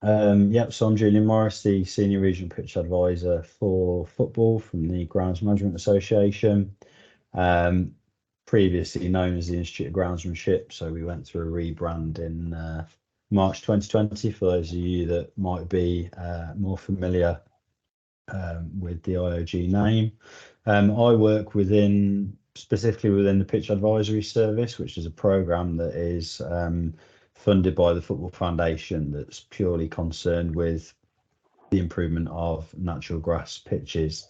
Yep, so I'm Julian Morris, the Senior Regional Pitch Advisor for football from the Grounds Management Association, um, previously known as the Institute of Groundsmanship. So we went through a rebrand in March 2020 for those of you that might be more familiar with the IOG name. I work specifically within the Pitch Advisory Service, which is a program that is funded by the Football Foundation that's purely concerned with the improvement of natural grass pitches.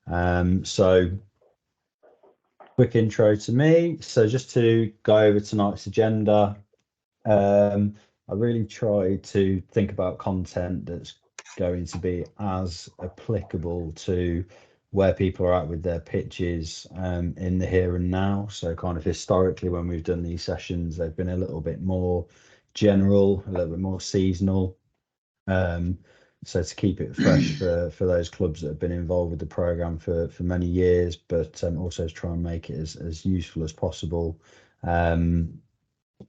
So quick intro to me. So just to go over tonight's agenda, I really try to think about content that's going to be as applicable to where people are at with their pitches in the here and now. So kind of historically, when we've done these sessions, they've been a little bit more general, a little bit more seasonal. So to keep it fresh for those clubs that have been involved with the program for many years, but also to try and make it as useful as possible.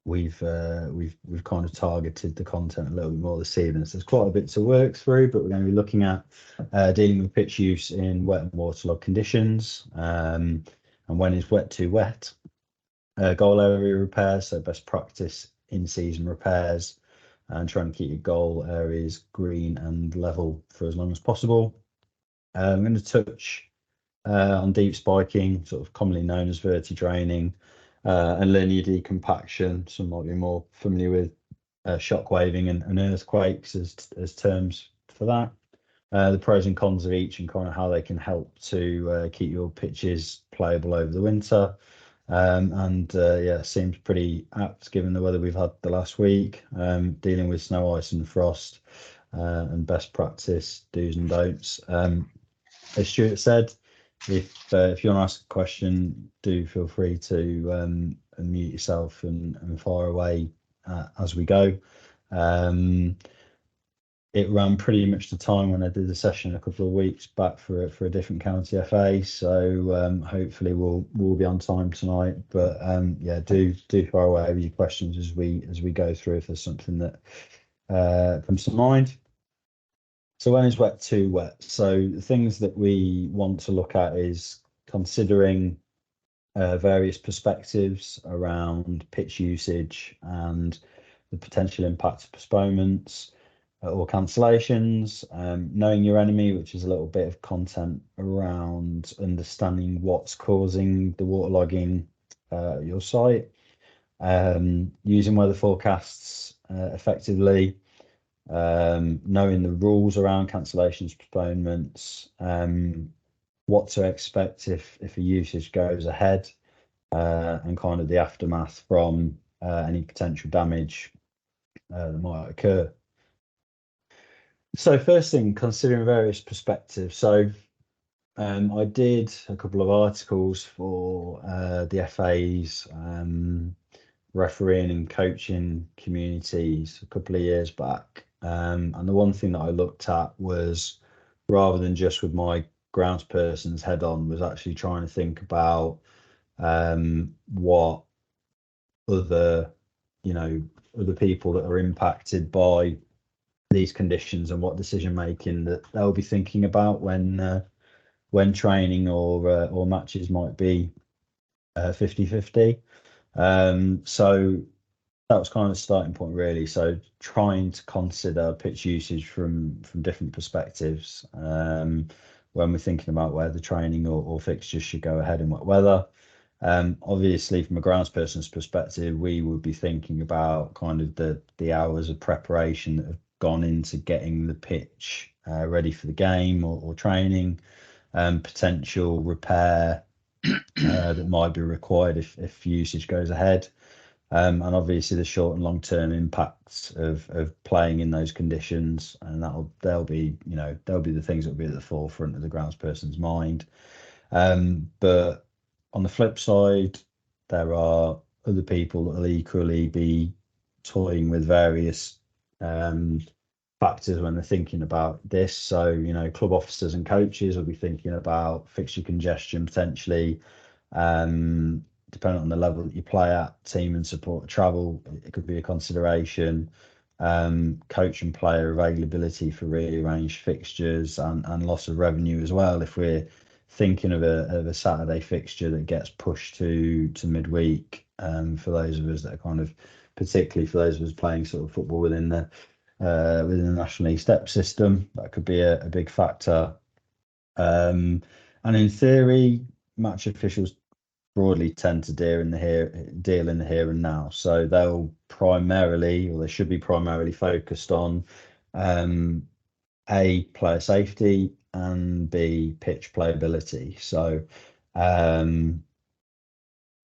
We've kind of targeted the content a little bit more this evening. So there's quite a bit to work through, but we're going to be looking at dealing with pitch use in wet and waterlogged conditions, and when is wet too wet. Goal area repairs, so best practice in season repairs, and trying to keep your goal areas green and level for as long as possible. I'm going to touch on deep spiking, sort of commonly known as verti-draining, and linear decompaction. Some might be more familiar with shock waving and earthquakes as terms for that. The pros and cons of each and kind of how they can help to keep your pitches playable over the winter. Yeah, seems pretty apt given the weather we've had the last week, dealing with snow, ice and frost, and best practice do's and don'ts. As Stuart said, if you want to ask a question, do feel free to unmute yourself and fire away as we go. It ran pretty much the time when I did the session a couple of weeks back for a different county FA, so hopefully we'll be on time tonight. But yeah, do fire away with your questions as we go through if there's something that comes to mind. So when is wet too wet? So the things that we want to look at is considering various perspectives around pitch usage and the potential impact of postponements or cancellations, knowing your enemy, which is a little bit of content around understanding what's causing the waterlogging at your site, using weather forecasts effectively, knowing the rules around cancellations, postponements, what to expect if a usage goes ahead, and kind of the aftermath from any potential damage that might occur. So first thing, considering various perspectives. So I did a couple of articles for the FA's refereeing and coaching communities a couple of years back. And the one thing that I looked at was, rather than just with my grounds person's head on, was actually trying to think about what other people that are impacted by these conditions and what decision making that they'll be thinking about when training or matches might be 50-50. So that was kind of the starting point, really. So trying to consider pitch usage from different perspectives when we're thinking about where the training or fixtures should go ahead in wet weather. Obviously, from a grounds person's perspective, we would be thinking about kind of the hours of preparation that have gone into getting the pitch ready for the game or training, potential repair that might be required if usage goes ahead. And obviously the short and long term impacts of playing in those conditions, and they'll be the things that will be at the forefront of the grounds person's mind. But on the flip side, there are other people that will equally be toying with various factors when they're thinking about this. So club officers and coaches will be thinking about fixture congestion potentially. Depending on the level that you play at, team and support travel, it could be a consideration. coach and player availability for rearranged fixtures and loss of revenue as well. If we're thinking of a Saturday fixture that gets pushed to midweek, for those of us that are kind of, particularly for those of us playing sort of football within the National League step system, that could be a big factor. And in theory, match officials broadly tend to deal in the here and now. So they'll primarily, or they should be primarily focused on A, player safety, and B, pitch playability. So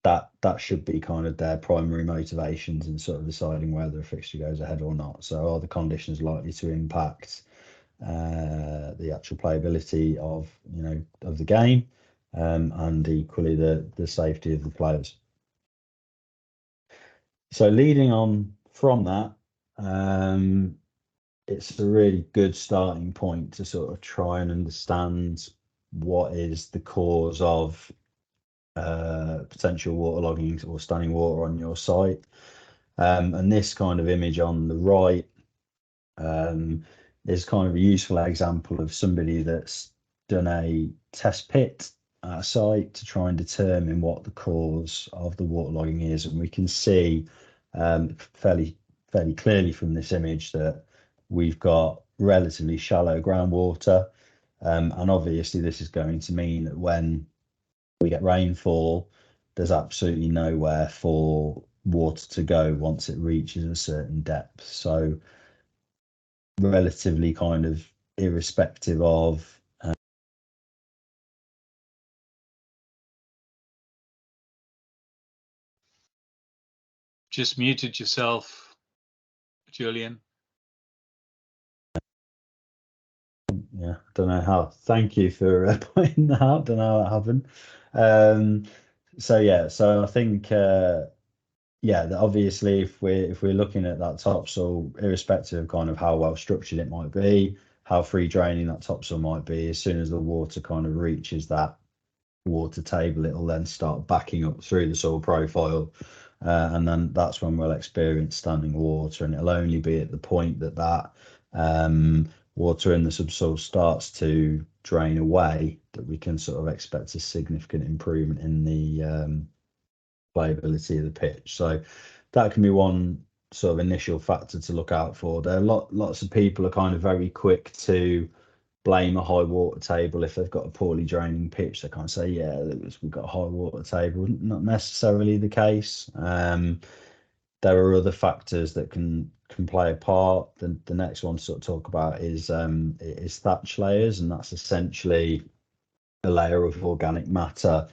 that should be kind of their primary motivations in sort of deciding whether a fixture goes ahead or not. So are the conditions likely to impact the actual playability of the game, and equally the safety of the players. So leading on from that, it's a really good starting point to sort of try and understand what is the cause of potential waterlogging or standing water on your site. And this kind of image on the right is kind of a useful example of somebody that's done a test pit at a site to try and determine what the cause of the waterlogging is. And we can see fairly clearly from this image that we've got relatively shallow groundwater. And obviously this is going to mean that when we get rainfall, there's absolutely nowhere for water to go once it reaches a certain depth. So relatively kind of irrespective of Just muted yourself, Julian. Yeah, don't know how. Thank you for pointing that out. Don't know how that happened. So I think that obviously if we're looking at that topsoil, irrespective of kind of how well structured it might be, how free draining that topsoil might be, as soon as the water kind of reaches that water table, it'll then start backing up through the soil profile, and then that's when we'll experience standing water, and it'll only be at the point that water in the subsoil starts to drain away that we can sort of expect a significant improvement in the playability of the pitch. So that can be one sort of initial factor to look out for. There are lots of people are kind of very quick to blame a high water table if they've got a poorly draining pitch. They can't say, yeah, we've got a high water table. Not necessarily the case. There are other factors that can play a part. The next one to sort of talk about is thatch layers, and that's essentially a layer of organic matter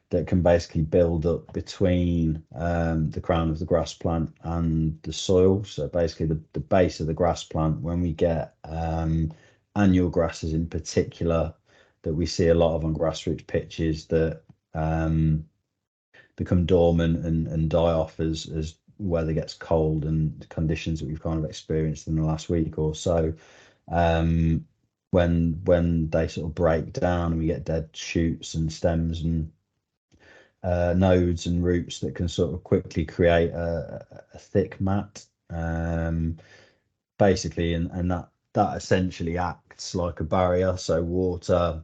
that can basically build up between the crown of the grass plant and the soil. So basically the base of the grass plant, when we get annual grasses in particular, that we see a lot of on grassroots pitches that become dormant and die off as weather gets cold and the conditions that we've kind of experienced in the last week or so. When they sort of break down and we get dead shoots and stems and nodes and roots that can sort of quickly create a thick mat, basically, and that essentially acts like a barrier. So water,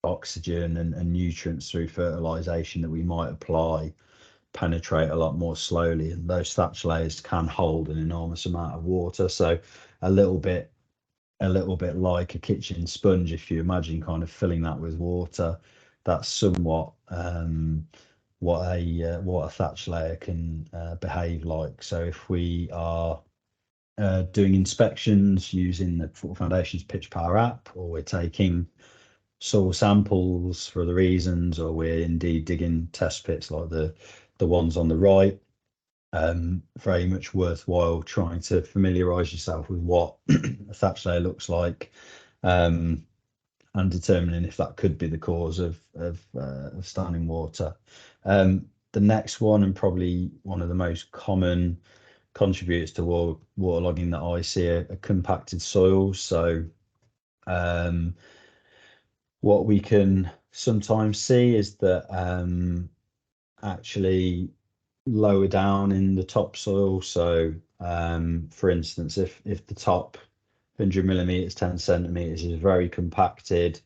oxygen, and nutrients through fertilization that we might apply penetrate a lot more slowly, and those thatch layers can hold an enormous amount of water. So a little bit like a kitchen sponge, if you imagine kind of filling that with water, that's somewhat what a thatch layer can behave like. So if we are doing inspections using the Football Foundation's Pitch Power app, or we're taking soil samples for other reasons, or we're indeed digging test pits like the ones on the right, very much worthwhile trying to familiarize yourself with what a thatch layer looks like, and determining if that could be the cause of standing water. The next one, and probably one of the most common contributors to waterlogging that I see, are compacted soils. So what we can sometimes see is that actually lower down in the topsoil. So, for instance, if the top 100 millimeters, 10 centimeters is very compacted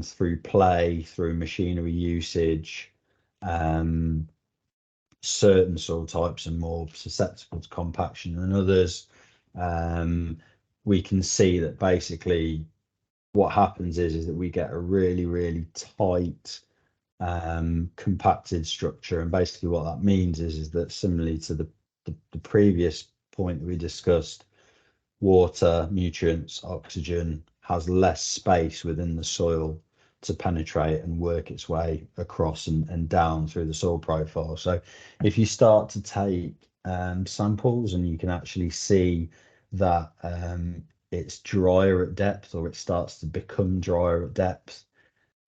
through play, through machinery usage, certain soil types are more susceptible to compaction than others. We can see that basically what happens is that we get a really tight compacted structure, and basically what that means is that similarly to the previous point that we discussed, water, nutrients, oxygen has less space within the soil to penetrate and work its way across and down through the soil profile. So if you start to take samples and you can actually see that it's drier at depth, or it starts to become drier at depth,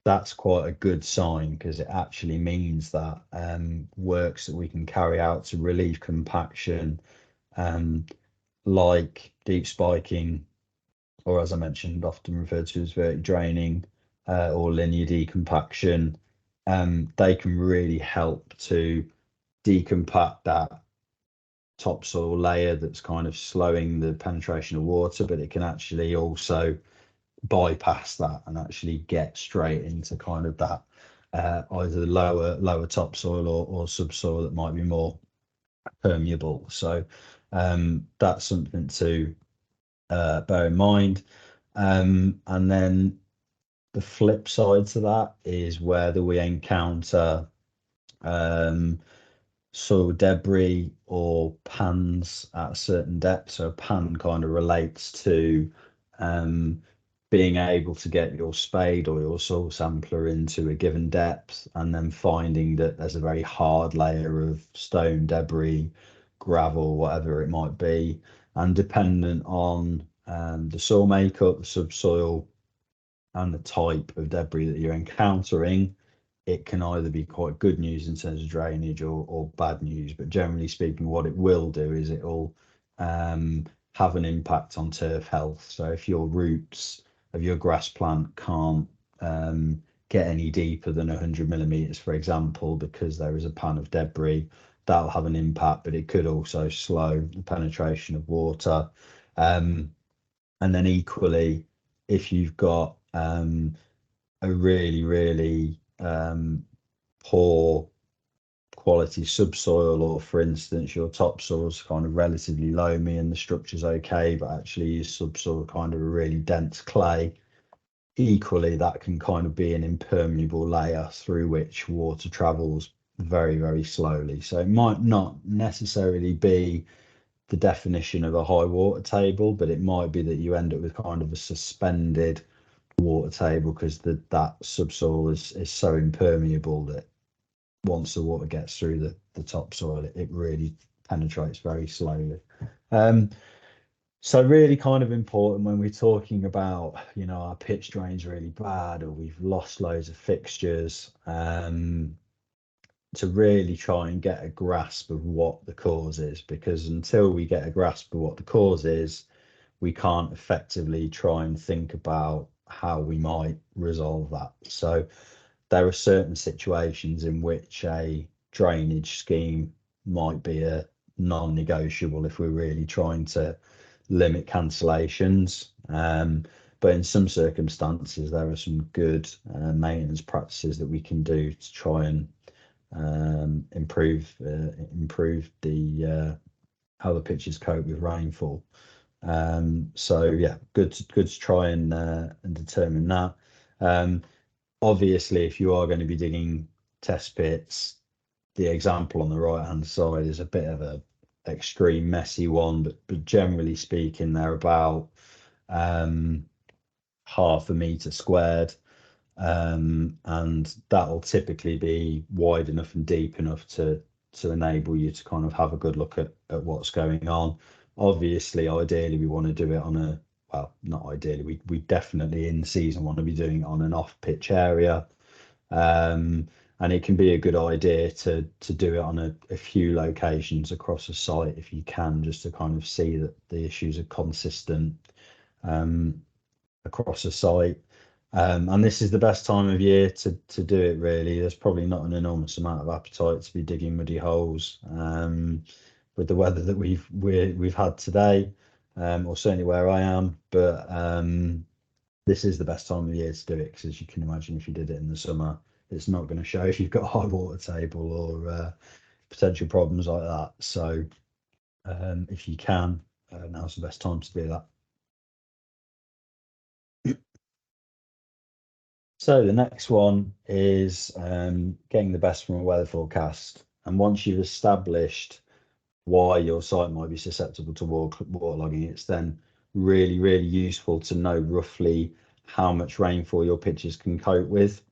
that's quite a good sign, because it actually means that works that we can carry out to relieve compaction, like deep spiking, or as I mentioned, often referred to as vertic draining, or linear decompaction, they can really help to decompact that topsoil layer that's kind of slowing the penetration of water, but it can actually also bypass that and actually get straight into kind of that either lower topsoil or subsoil that might be more permeable. So that's something to bear in mind. And then the flip side to that is whether we encounter soil debris or pans at a certain depth. So a pan kind of relates to being able to get your spade or your soil sampler into a given depth, and then finding that there's a very hard layer of stone, debris, gravel, whatever it might be. And dependent on the soil makeup, the subsoil, and the type of debris that you're encountering, it can either be quite good news in terms of drainage or bad news. But generally speaking, what it will do is it will have an impact on turf health. So if your roots of your grass plant can't get any deeper than 100 millimeters, for example, because there is a pan of debris, that'll have an impact, but it could also slow the penetration of water. And then equally, if you've got a really poor quality subsoil, or for instance your topsoil's kind of relatively loamy and the structure's okay, but actually your subsoil kind of a really dense clay, equally that can kind of be an impermeable layer through which water travels very slowly. So it might not necessarily be the definition of a high water table, but it might be that you end up with kind of a suspended water table, because that subsoil is so impermeable that once the water gets through the topsoil, it really penetrates very slowly. So really kind of important when we're talking about, our pitch drain's really bad, or we've lost loads of fixtures, to really try and get a grasp of what the cause is, because until we get a grasp of what the cause is, we can't effectively try and think about how we might resolve that. So there are certain situations in which a drainage scheme might be a non-negotiable if we're really trying to limit cancellations. But in some circumstances, there are some good maintenance practices that we can do to try and improve the how the pitches cope with rainfall. So yeah, good to try and determine that. Obviously, if you are going to be digging test pits, the example on the right hand side is a bit of a extreme messy one, but generally speaking, they're about half a meter squared, and that'll typically be wide enough and deep enough to enable you to kind of have a good look at what's going on. Obviously, ideally, we want to do it on a, well, not ideally, we definitely in season want to be doing it on an off pitch area. And it can be a good idea to do it on a few locations across a site if you can, just to kind of see that the issues are consistent across a site. And this is the best time of year to do it, really. There's probably not an enormous amount of appetite to be digging muddy holes with the weather that we've had today, or certainly where I am. But this is the best time of year to do it, because as you can imagine, if you did it in the summer, it's not going to show if you've got a high water table or potential problems like that. So if you can, now's the best time to do that. So the next one is getting the best from a weather forecast. And once you've established why your site might be susceptible to waterlogging, it's then really, really useful to know roughly how much rainfall your pitches can cope with.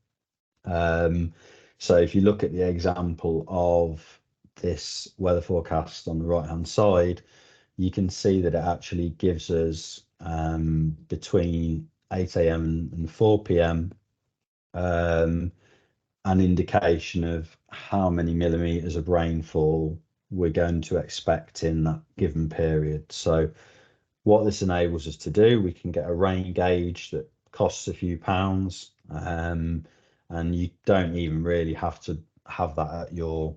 So if you look at the example of this weather forecast on the right hand side, you can see that it actually gives us between 8 a.m. and 4 p.m. An indication of how many millimeters of rainfall we're going to expect in that given period. So what this enables us to do, we can get a rain gauge that costs a few pounds, and you don't even really have to have that at your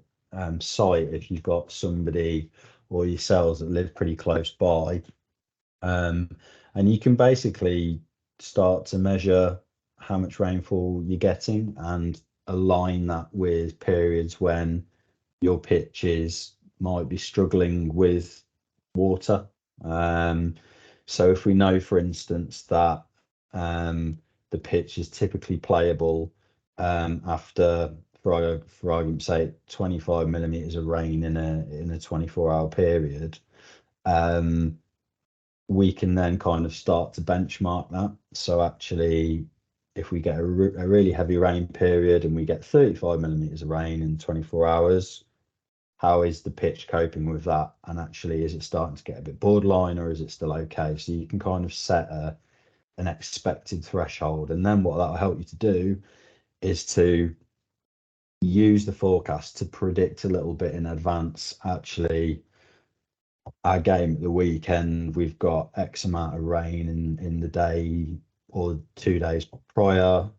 site if you've got somebody or yourselves that live pretty close by. And you can basically start to measure how much rainfall you're getting and align that with periods when your pitches might be struggling with water. So if we know, for instance, that the pitch is typically playable after, for argument's sake, 25 millimeters of rain in a 24-hour period, we can then kind of start to benchmark that. So actually, if we get a really heavy rain period and we get 35 millimeters of rain in 24 hours, how is the pitch coping with that? And actually, is it starting to get a bit borderline, or is it still okay? So you can kind of set an expected threshold. And then what that'll help you to do is to use the forecast to predict a little bit in advance. Actually, our game at the weekend, we've got X amount of rain in the day or 2 days prior.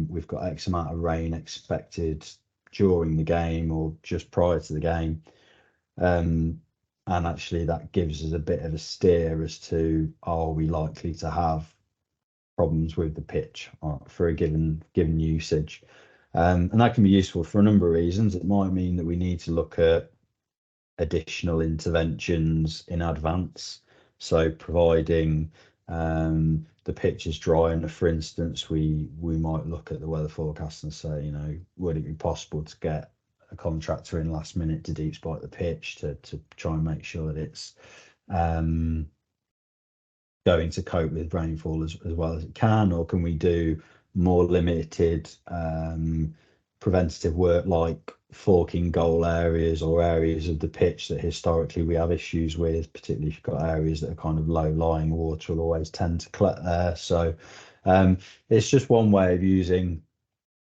We've got X amount of rain expected during the game or just prior to the game. And actually that gives us a bit of a steer as to, are we likely to have problems with the pitch for a given usage. And that can be useful for a number of reasons. It might mean that we need to look at additional interventions in advance. So providing the pitch is dry enough, for instance, we might look at the weather forecast and say, would it be possible to get a contractor in last minute to deep spike the pitch to try and make sure that it's going to cope with rainfall as well as it can, or can we do more limited preventative work like forking goal areas or areas of the pitch that historically we have issues with, particularly if you've got areas that are kind of low lying, water will always tend to collect there. So it's just one way of using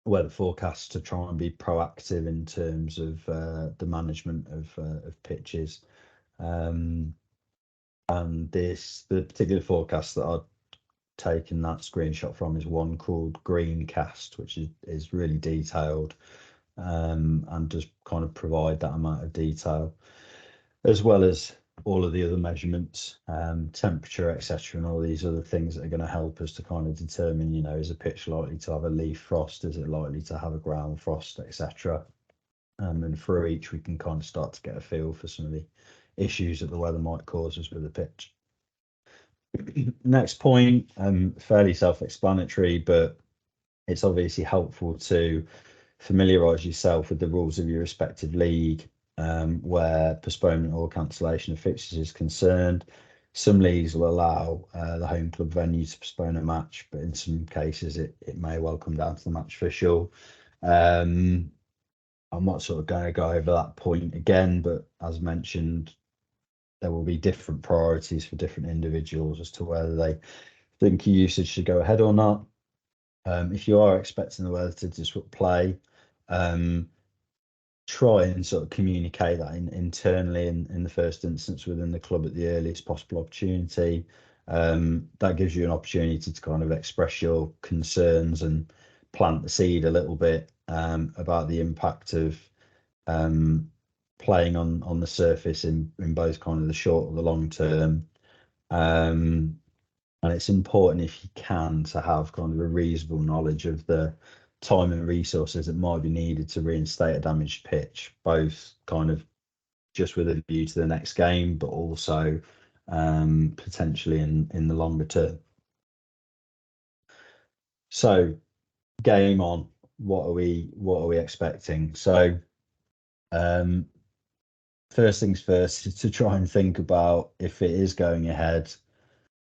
weather forecasts to try and be proactive in terms of the management of pitches. And the particular forecast that I've taken that screenshot from is one called Greencast, which is really detailed and does kind of provide that amount of detail, as well as all of the other measurements, temperature, etc., and all these other things that are going to help us to kind of determine, is a pitch likely to have a leaf frost, is it likely to have a ground frost, etc. And through each, we can kind of start to get a feel for some of the issues that the weather might cause us with the pitch. Next point, fairly self-explanatory, but it's obviously helpful to familiarise yourself with the rules of your respective league, where postponement or cancellation of fixtures is concerned. Some leagues will allow the home club venue to postpone a match, but in some cases it may well come down to the match official. I'm not sort of going to go over that point again, but as mentioned, there will be different priorities for different individuals as to whether they think your usage should go ahead or not. If you are expecting the weather to disrupt play, try and sort of communicate that internally in the first instance within the club at the earliest possible opportunity. that gives you an opportunity to kind of express your concerns and plant the seed a little bit about the impact of playing on the surface in both kind of the short or the long term. And it's important, if you can, to have kind of a reasonable knowledge of the time and resources that might be needed to reinstate a damaged pitch, both kind of just with a view to the next game, but also potentially in the longer term. So, game on. What are we expecting? So, first things first is to try and think about, if it is going ahead,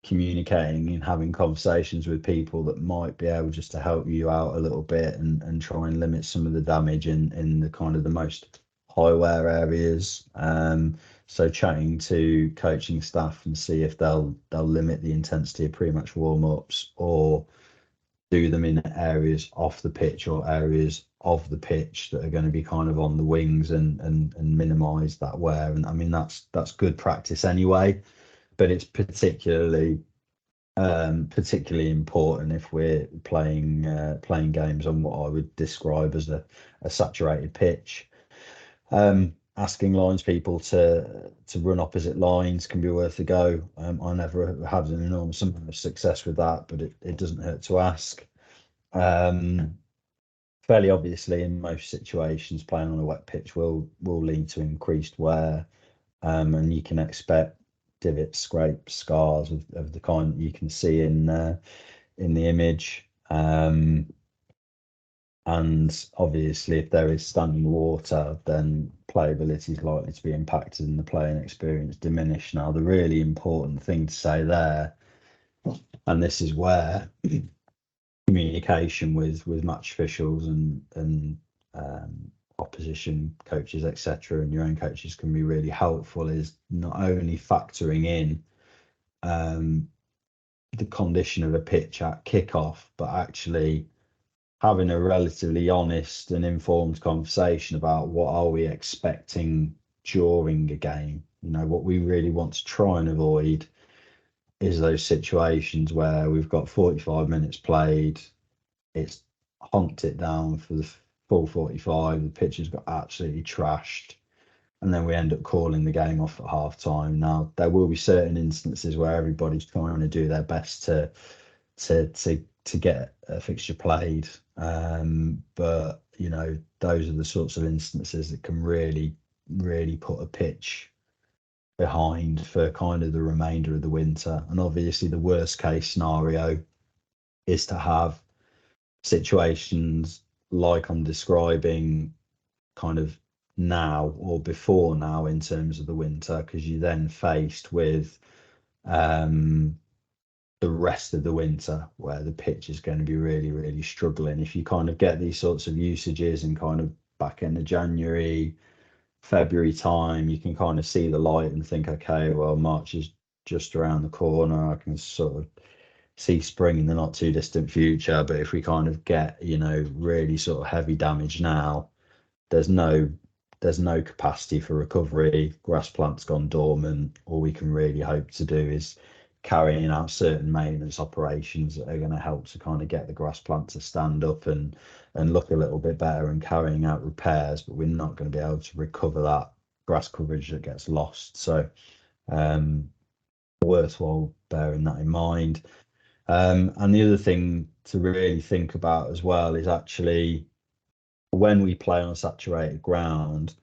communicating and having conversations with people that might be able just to help you out a little bit and try and limit some of the damage in the kind of the most high wear areas. So chatting to coaching staff and see if they'll limit the intensity of pre-match warm-ups or do them in areas off the pitch or areas of the pitch that are going to be kind of on the wings and minimize that wear. And I mean, that's good practice anyway, but it's particularly important if we're playing games on what I would describe as a saturated pitch. Asking lines people to run opposite lines can be worth a go. I never had an enormous amount of success with that, but it doesn't hurt to ask. Fairly obviously, in most situations, playing on a wet pitch will lead to increased wear, and you can expect divots, scrapes, scars of the kind that you can see in the image. And obviously, if there is standing water, then playability is likely to be impacted and the playing experience diminished. Now, the really important thing to say there, and this is where communication with match officials and opposition coaches, etc., and your own coaches can be really helpful, is not only factoring in the condition of a pitch at kickoff, but actually having a relatively honest and informed conversation about what are we expecting during a game. You know, what we really want to try and avoid is those situations where we've got 45 minutes played, it's honked it down for the full 45, the pitch has got absolutely trashed, and then we end up calling the game off at half time. Now, there will be certain instances where everybody's trying to do their best to get a fixture played, but you know, those are the sorts of instances that can really put a pitch behind for kind of the remainder of the winter. And obviously, the worst case scenario is to have situations like I'm describing kind of now or before now in terms of the winter, because you're then faced with the rest of the winter where the pitch is going to be really struggling. If you kind of get these sorts of usages in kind of back end of January, February time, you can kind of see the light and think, okay, well, March is just around the corner. I can sort of see spring in the not too distant future. But if we kind of get, you know, really sort of heavy damage now, there's no capacity for recovery. Grass plant's gone dormant. All we can really hope to do is carrying out certain maintenance operations that are going to help to kind of get the grass plant to stand up and look a little bit better, and carrying out repairs, but we're not going to be able to recover that grass coverage that gets lost. So worthwhile bearing that in mind. And the other thing to really think about as well is actually when we play on saturated ground,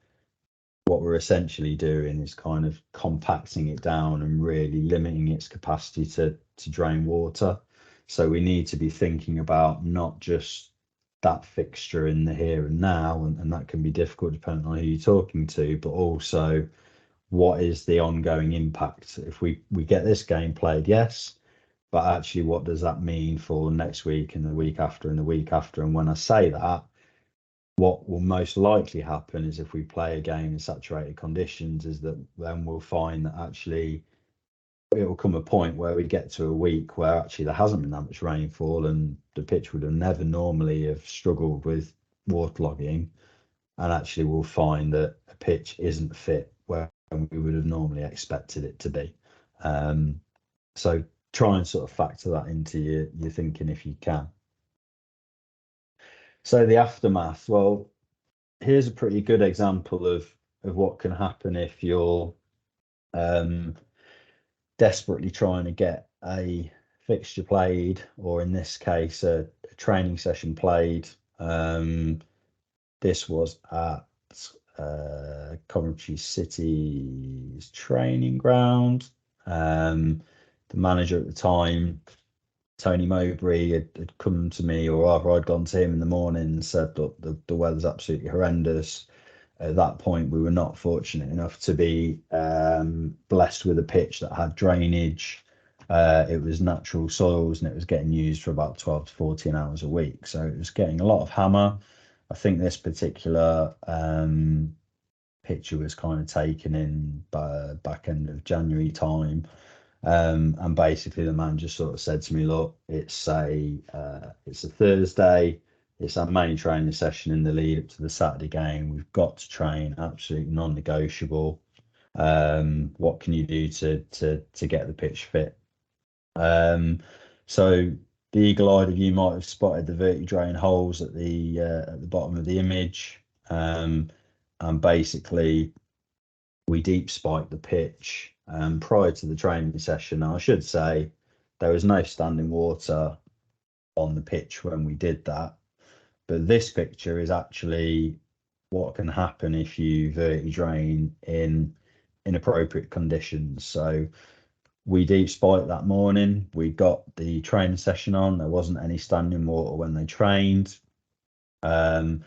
what we're essentially doing is kind of compacting it down and really limiting its capacity to drain water. So we need to be thinking about not just that fixture in the here and now, and that can be difficult depending on who you're talking to, but also what is the ongoing impact. If we get this game played, yes, but actually what does that mean for next week and the week after and the week after? And when I say that, what will most likely happen is if we play a game in saturated conditions, is that then we'll find that actually it will come a point where we get to a week where actually there hasn't been that much rainfall and the pitch would have never normally have struggled with waterlogging, and actually we'll find that a pitch isn't fit where we would have normally expected it to be. So try and sort of factor that into your thinking if you can. So the aftermath, well, here's a pretty good example of what can happen if you're desperately trying to get a fixture played, or in this case, a training session played. This was at Coventry City's training ground. The manager at the time, Tony Mowbray, had come to me, or rather I'd gone to him in the morning and said, look, the weather's absolutely horrendous. At that point, we were not fortunate enough to be blessed with a pitch that had drainage. It was natural soils, and it was getting used for about 12 to 14 hours a week. So it was getting a lot of hammer. I think this particular picture was kind of taken in by back end of January time. And basically the man just sort of said to me, look, it's a Thursday. It's our main training session in the lead up to the Saturday game. We've got to train, absolutely non-negotiable. What can you do to get the pitch fit? So the eagle-eyed of you might have spotted the verti-drain holes at the bottom of the image, and basically we deep spiked the pitch prior to the training session. Now, I should say there was no standing water on the pitch when we did that, but this picture is actually what can happen if you verti-drain in inappropriate conditions. So we deep spiked that morning. We got the training session on. There wasn't any standing water when they trained. But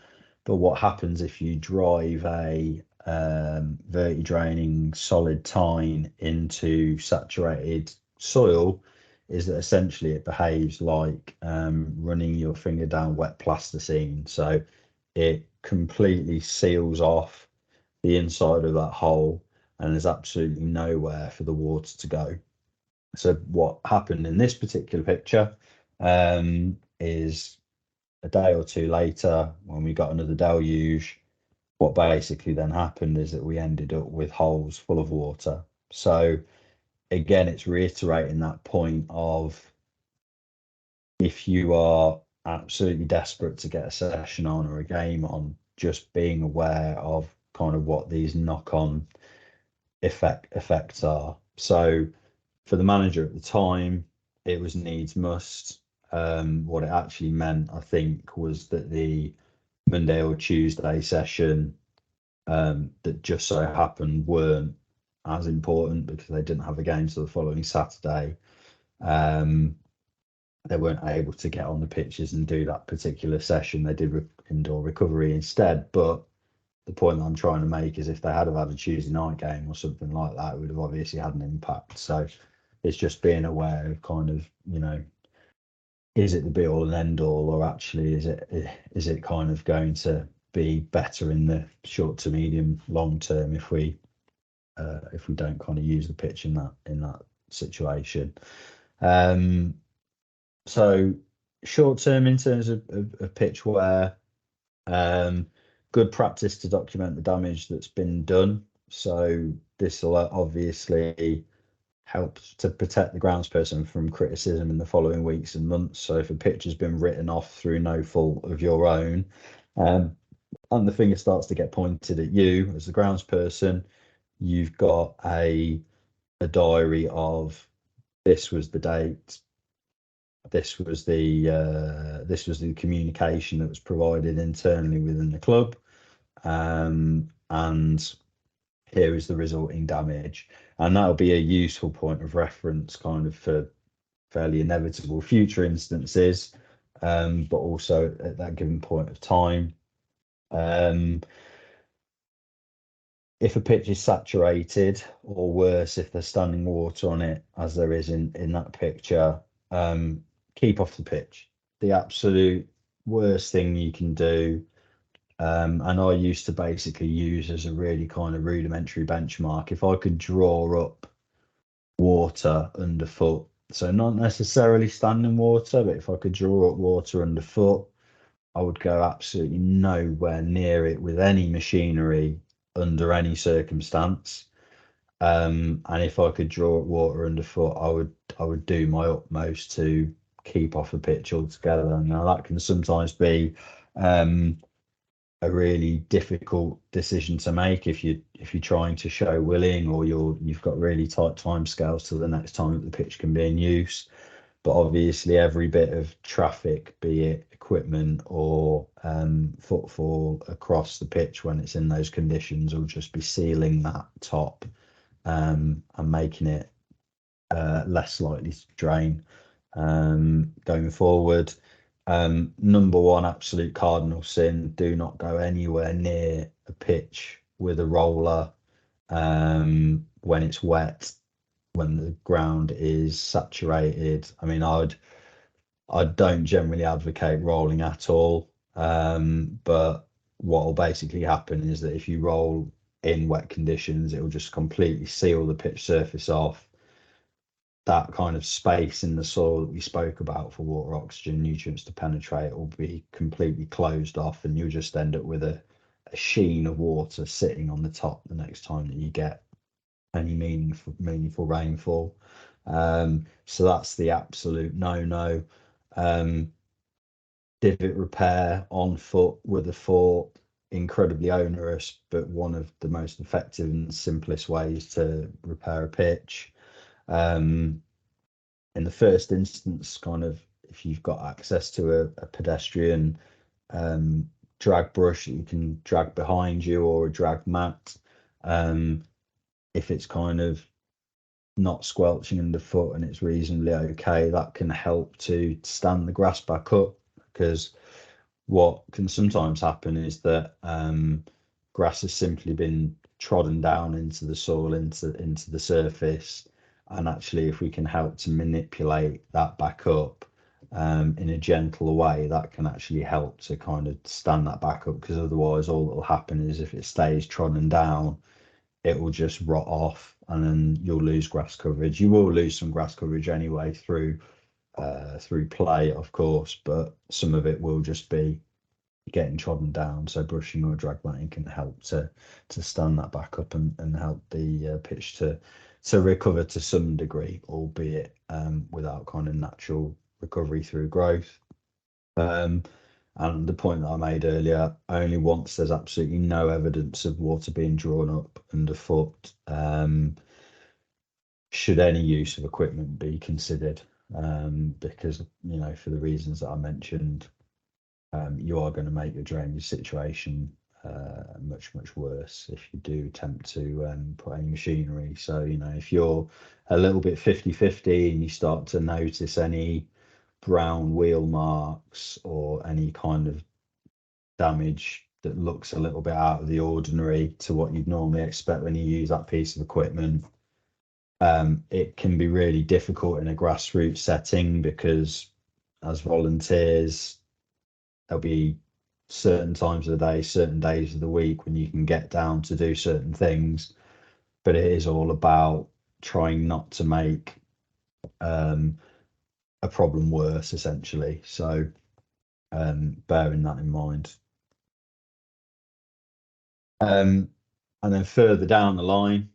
what happens if you drive a verti-draining solid tine into saturated soil is that essentially it behaves like running your finger down wet plasticine. So it completely seals off the inside of that hole, and there's absolutely nowhere for the water to go. So what happened in this particular picture is a day or two later, when we got another deluge, what basically then happened is that we ended up with holes full of water. So again, it's reiterating that point of, if you are absolutely desperate to get a session on or a game on, just being aware of kind of what these knock-on effects are. So for the manager at the time, it was needs must. What it actually meant, I think, was that the Monday or Tuesday session that just so happened weren't as important because they didn't have a game till the following Saturday. They weren't able to get on the pitches and do that particular session. They did indoor recovery instead. But the point that I'm trying to make is, if they had have had a Tuesday night game or something like that, it would have obviously had an impact. So it's just being aware of kind of, is it the be all and end all, or actually is it kind of going to be better in the short to medium long term if we don't kind of use the pitch in that situation. So short term in terms of pitch wear, good practice to document the damage that's been done. So this will obviously help to protect the groundsperson from criticism in the following weeks and months. So if a pitch has been written off through no fault of your own, and the finger starts to get pointed at you as the groundsperson, you've got a diary of, this was the date, this was the communication that was provided internally within the club, and here is the resulting damage. And that'll be a useful point of reference kind of for fairly inevitable future instances, but also at that given point of time. If a pitch is saturated, or worse, if there's standing water on it, as there is in that picture, keep off the pitch. The absolute worst thing you can do, and I used to basically use as a really kind of rudimentary benchmark, if I could draw up water underfoot, so not necessarily standing water, but if I could draw up water underfoot, I would go absolutely nowhere near it with any machinery under any circumstance. And if I could draw up water underfoot, would do my utmost to keep off the pitch altogether. And now that can sometimes be a really difficult decision to make if you're trying to show willing, or you've got really tight timescales till the next time that the pitch can be in use. But obviously, every bit of traffic, be it equipment or footfall across the pitch when it's in those conditions, will just be sealing that top and making it less likely to drain going forward. Number one absolute cardinal sin: do not go anywhere near a pitch with a roller when it's wet, when the ground is saturated. I mean, I don't generally advocate rolling at all, but what will basically happen is that if you roll in wet conditions, it will just completely seal the pitch surface off. That kind of space in the soil that we spoke about for water, oxygen, nutrients to penetrate will be completely closed off, and you'll just end up with a sheen of water sitting on the top the next time that you get any meaningful rainfall. So that's the absolute no. Divot repair on foot with a fork, incredibly onerous, but one of the most effective and simplest ways to repair a pitch. In the first instance, kind of, if you've got access to a pedestrian drag brush that you can drag behind you, or a drag mat, if it's kind of not squelching underfoot and it's reasonably okay, that can help to stand the grass back up. Because what can sometimes happen is that grass has simply been trodden down into the soil, into the surface, and actually if we can help to manipulate that back up in a gentle way, that can actually help to kind of stand that back up. Because otherwise all that will happen is, if it stays trodden down, it will just rot off, and then you'll lose grass coverage. You will lose some grass coverage anyway through play, of course, but some of it will just be getting trodden down. So brushing or drag matting can help to stand that back up and help the pitch to recover to some degree, albeit without kind of natural recovery through growth. And the point that I made earlier, only once there's absolutely no evidence of water being drawn up underfoot should any use of equipment be considered, because, for the reasons that I mentioned, you are going to make your drainage situation much worse if you do attempt to put any machinery. So, if you're a little bit 50-50 and you start to notice any brown wheel marks or any kind of damage that looks a little bit out of the ordinary to what you'd normally expect when you use that piece of equipment, it can be really difficult in a grassroots setting, because as volunteers, there'll be certain times of the day, certain days of the week when you can get down to do certain things, but it is all about trying not to make a problem worse, essentially. So bearing that in mind. And then further down the line,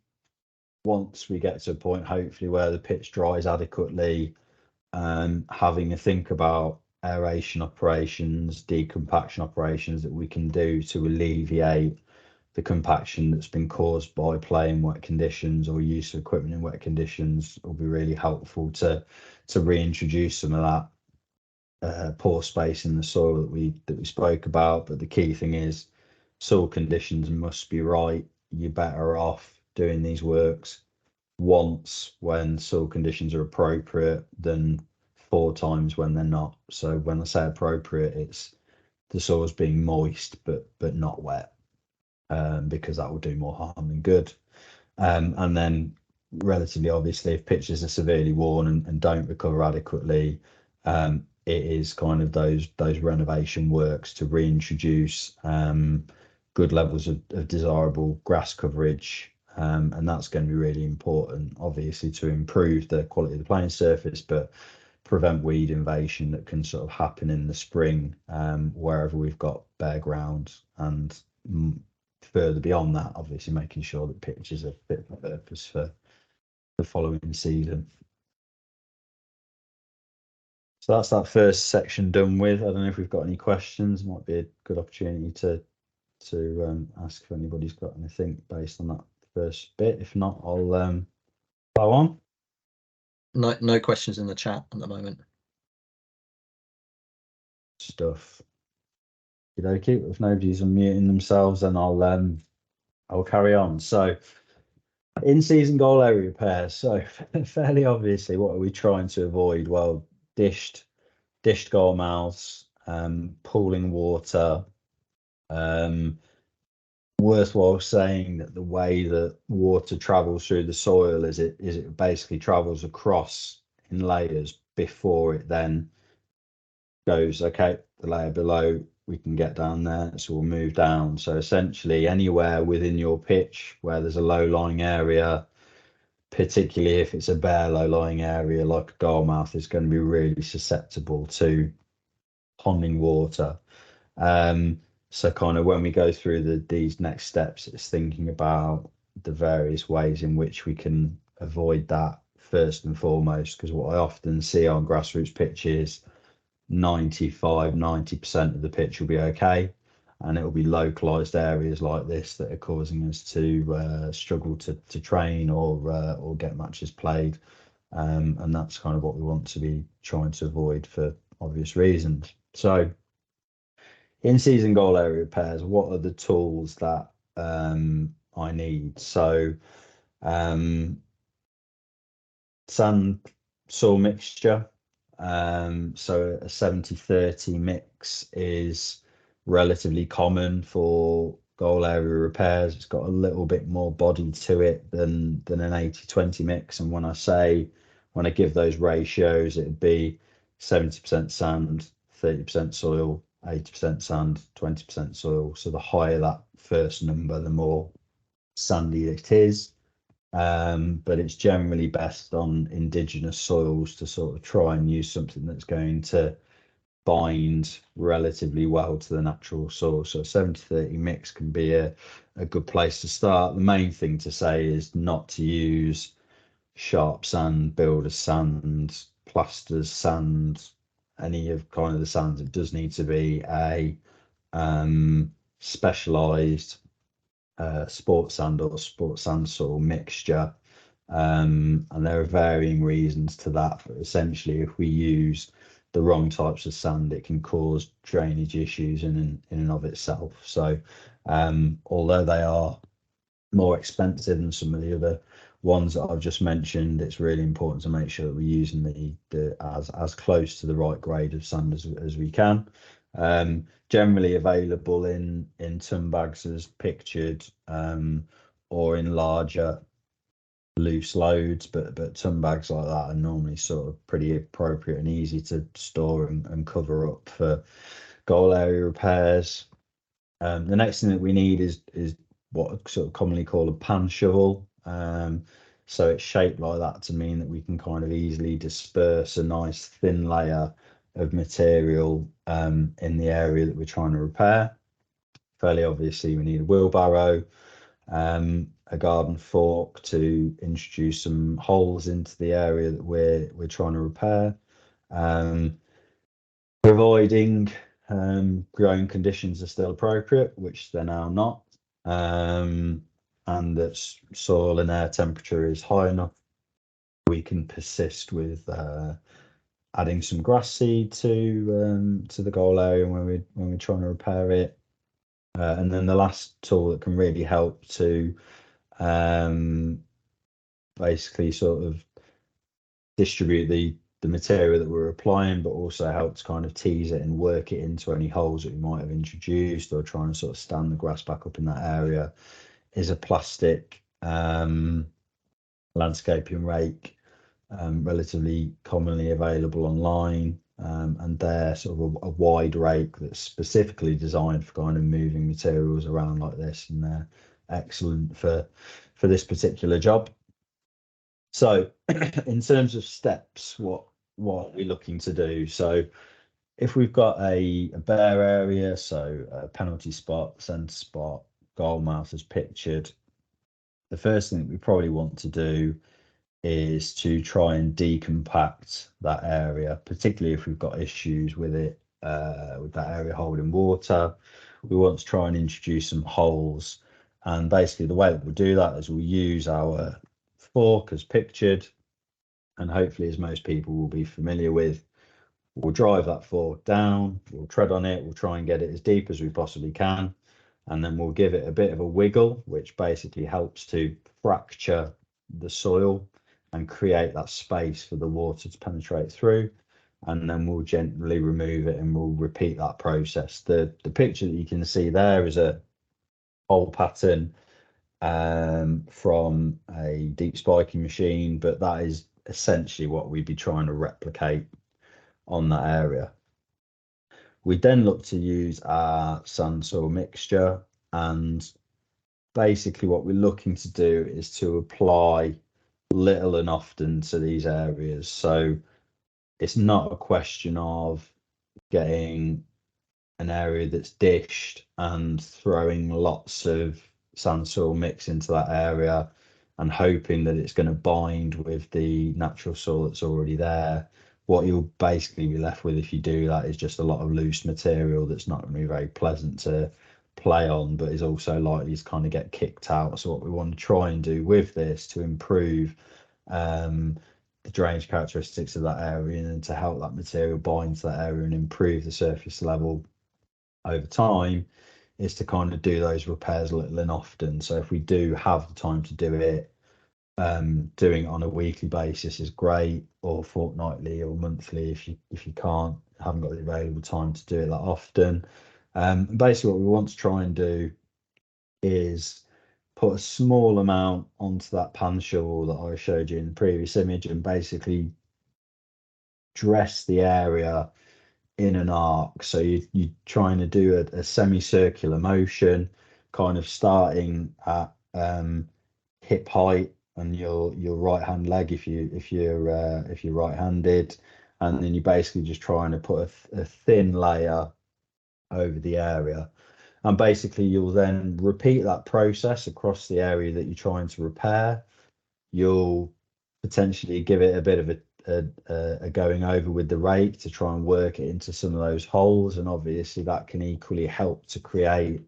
once we get to a point, hopefully, where the pitch dries adequately, having a think about aeration operations, decompaction operations that we can do to alleviate the compaction that's been caused by play in wet conditions or use of equipment in wet conditions will be really helpful to reintroduce some of that pore space in the soil that we spoke about. But the key thing is, soil conditions must be right. You're better off doing these works once when soil conditions are appropriate than 4 times when they're not. So when I say appropriate, it's the soil's being moist but not wet, because that will do more harm than good. And then, relatively obviously, if pitches are severely worn and don't recover adequately, it is kind of those renovation works to reintroduce good levels of desirable grass coverage, and that's going to be really important, obviously, to improve the quality of the playing surface, but prevent weed invasion that can sort of happen in the spring wherever we've got bare ground, and further beyond that, obviously making sure that pitches are fit for purpose for the following season. So that's that first section done with. I don't know if we've got any questions. Might be a good opportunity to ask if anybody's got anything based on that first bit. If not, I'll go on. No questions in the chat at the moment. Stuff. Okay, if nobody's unmuting themselves, then I'll carry on. So, in-season goal area repairs. So, fairly obviously, what are we trying to avoid? Well, dished goal mouths, pooling water. Worthwhile saying that the way that water travels through the soil is it basically travels across in layers before it then goes, okay, the layer below, we can get down there, so we'll move down. So essentially anywhere within your pitch where there's a low-lying area, particularly if it's a bare low-lying area like a goal mouth, is going to be really susceptible to ponding water. So kind of when we go through these next steps, it's thinking about the various ways in which we can avoid that first and foremost, because what I often see on grassroots pitches, 90% of the pitch will be okay, and it will be localized areas like this that are causing us to struggle to train or get matches played, and that's kind of what we want to be trying to avoid for obvious reasons. So in-season goal area repairs, what are the tools that I need? So sand soil mixture. So a 70-30 mix is relatively common for goal area repairs. It's got a little bit more body to it than an 80-20 mix. And when I give those ratios, it'd be 70% sand, 30% soil, 80% sand, 20% soil. So the higher that first number, the more sandy it is. But it's generally best on indigenous soils to sort of try and use something that's going to bind relatively well to the natural soil. So 70-30 mix can be a good place to start. The main thing to say is not to use sharp sand, builder sand, plasters sand, any of kind of the sands. It does need to be a specialized sport sand or sport sand soil mixture, and there are varying reasons to that, but essentially if we use the wrong types of sand, it can cause drainage issues in and of itself. So although they are more expensive than some of the other ones that I've just mentioned, it's really important to make sure that we're using the as close to the right grade of sand as we can. Generally available in ton bags as pictured, or in larger loose loads, but ton bags like that are normally sort of pretty appropriate and easy to store and cover up for goal area repairs. The next thing that we need is what I sort of commonly call a pan shovel. So it's shaped like that to mean that we can kind of easily disperse a nice thin layer of material in the area that we're trying to repair. Fairly obviously, we need a wheelbarrow, a garden fork to introduce some holes into the area that we're trying to repair, providing growing conditions are still appropriate, which they're now not, and that soil and air temperature is high enough. We can persist with adding some grass seed to the goal area when we're trying to repair it. And then the last tool that can really help to basically sort of distribute the material that we're applying, but also help to kind of tease it and work it into any holes that we might have introduced, or try and sort of stand the grass back up in that area, is a plastic landscaping rake, relatively commonly available online, and they're sort of a wide rake that's specifically designed for kind of moving materials around like this, and they're excellent for this particular job. So in terms of steps, what are we looking to do? So if we've got a bare area, so a penalty spot, centre spot, goal mouth as pictured, the first thing that we probably want to do is to try and decompact that area, particularly if we've got issues with it, with that area holding water. We want to try and introduce some holes. And basically the way that we'll do that is we'll use our fork as pictured, and hopefully, as most people will be familiar with, we'll drive that fork down, we'll tread on it, we'll try and get it as deep as we possibly can, and then we'll give it a bit of a wiggle, which basically helps to fracture the soil and create that space for the water to penetrate through. And then we'll gently remove it and we'll repeat that process. The picture that you can see there is a hole pattern from a deep spiking machine, but that is essentially what we'd be trying to replicate on that area. We then look to use our sand soil mixture, and basically what we're looking to do is to apply little and often to these areas. So it's not a question of getting an area that's dished and throwing lots of sand soil mix into that area and hoping that it's going to bind with the natural soil that's already there. What you'll basically be left with if you do that is just a lot of loose material that's not going to be very pleasant to play on, but is also likely to kind of get kicked out. So what we want to try and do with this to improve the drainage characteristics of that area and to help that material bind to that area and improve the surface level over time is to kind of do those repairs little and often. So if we do have the time to do it, doing it on a weekly basis is great, or fortnightly or monthly if you haven't got the available time to do it that often. Basically what we want to try and do is put a small amount onto that pan shovel that I showed you in the previous image and basically dress the area in an arc. So you're trying to do a semicircular motion, kind of starting at hip height on your right hand leg if you're right-handed, and then you're basically just trying to put a thin layer over the area. And basically you'll then repeat that process across the area that you're trying to repair. You'll potentially give it a bit of a going over with the rake to try and work it into some of those holes, and obviously that can equally help to create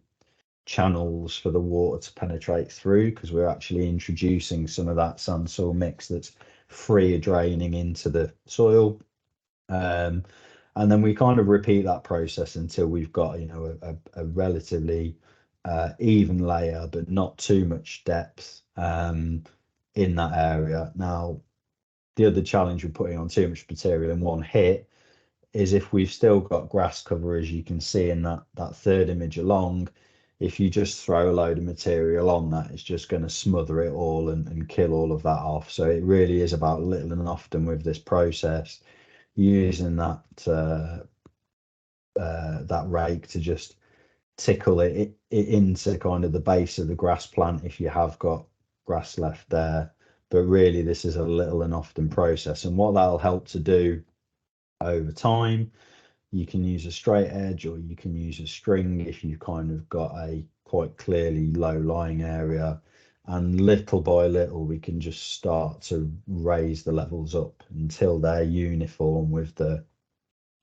channels for the water to penetrate through, because we're actually introducing some of that sand soil mix that's free of draining into the soil. And then we kind of repeat that process until we've got, you know, a relatively even layer, but not too much depth in that area. Now, the other challenge with putting on too much material in one hit is if we've still got grass cover, as you can see in that third image along, if you just throw a load of material on that, it's just going to smother it all and kill all of that off. So it really is about little and often with this process, using that rake to just tickle it into kind of the base of the grass plant if you have got grass left there. But really this is a little and often process, and what that'll help to do over time, you can use a straight edge or you can use a string if you've kind of got a quite clearly low lying area, and little by little we can just start to raise the levels up until they're uniform with the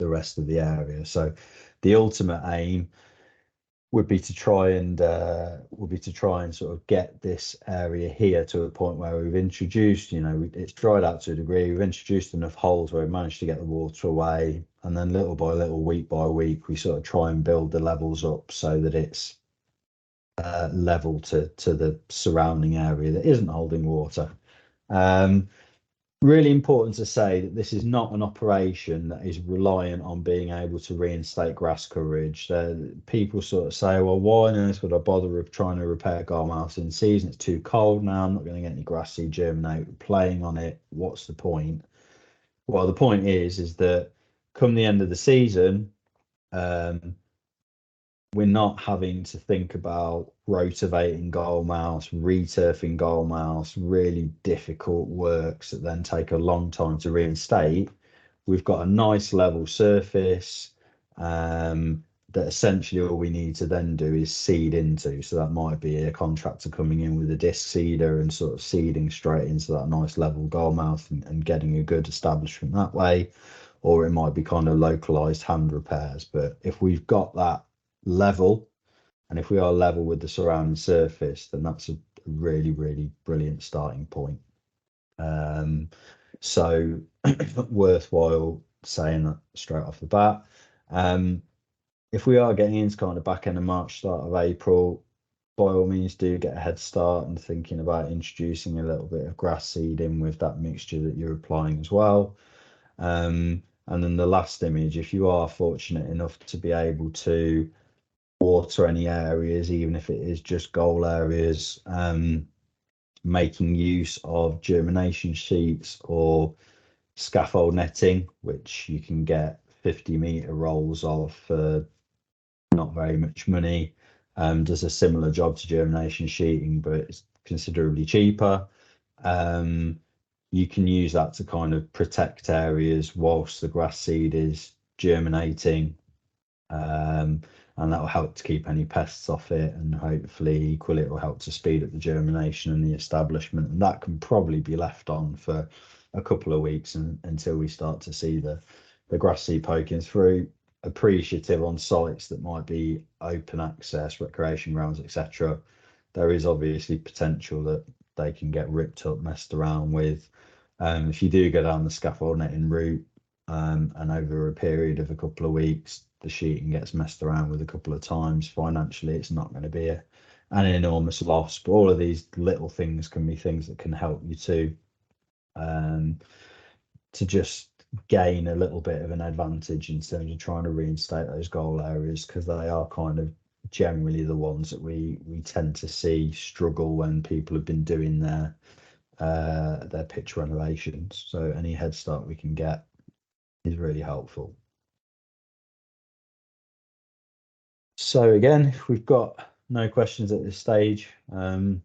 rest of the area. So the ultimate aim would be to try and sort of get this area here to a point where we've introduced, you know, it's dried out to a degree, we've introduced enough holes where we've managed to get the water away, and then little by little, week by week, we sort of try and build the levels up so that it's level to the surrounding area that isn't holding water. Really important to say that this is not an operation that is reliant on being able to reinstate grass coverage. People sort of say, well, why on earth would I bother with trying to repair Garmouse in season? It's too cold now, I'm not going to get any grass seed germinate, playing on it, what's the point? Well, the point is that come the end of the season, we're not having to think about rotivating Garmouse, returfing Garmouse, really difficult works that then take a long time to reinstate. We've got a nice level surface. that essentially all we need to then do is seed into. So that might be a contractor coming in with a disc seeder and sort of seeding straight into that nice level goal mouth and getting a good establishment that way. Or it might be kind of localized hand repairs. But if we've got that level, and if we are level with the surrounding surface, then that's a really, really brilliant starting point. So worthwhile saying that straight off the bat. If we are getting into kind of back end of March, start of April, by all means do get a head start and thinking about introducing a little bit of grass seed in with that mixture that you're applying as well. And then the last image, if you are fortunate enough to be able to water any areas, even if it is just goal areas, making use of germination sheets or scaffold netting, which you can get 50-meter rolls of for not very much money. Does a similar job to germination sheeting, but it's considerably cheaper. You can use that to kind of protect areas whilst the grass seed is germinating, and that will help to keep any pests off it, and hopefully equally it will help to speed up the germination and the establishment, and that can probably be left on for a couple of weeks until we start to see the grass seed poking through. Appreciative on sites that might be open access, recreation grounds, etc. There is obviously potential that they can get ripped up, messed around with. If you do go down the scaffold netting route, and over a period of a couple of weeks, the sheeting gets messed around with a couple of times, financially, it's not going to be an enormous loss. But all of these little things can be things that can help you to just gain a little bit of an advantage in terms of trying to reinstate those goal areas, because they are kind of generally the ones that we tend to see struggle when people have been doing their pitch renovations. So any head start we can get is really helpful. So again, if we've got no questions at this stage, I'll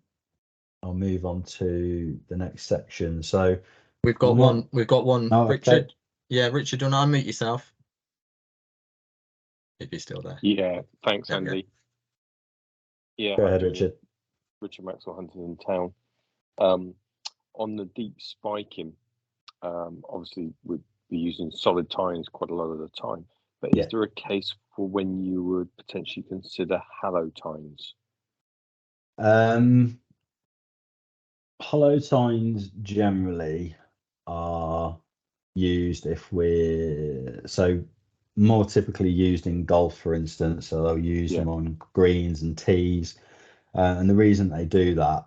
move on to the next section. So We've got one. Oh, Richard. okay. Yeah, Richard, do you want to unmute yourself? If you're still there. Yeah, thanks, There we go. Andy. Yeah, Go hi, ahead, Julian. Richard. Richard Maxwell, Huntingdon Town. On the deep spiking, obviously we'd be using solid tines quite a lot of the time, but Yeah. is there a case for when you would potentially consider hollow tines? Hollow tines generally are used if we're more typically used in golf, for instance. So they'll use them on greens and tees, and the reason they do that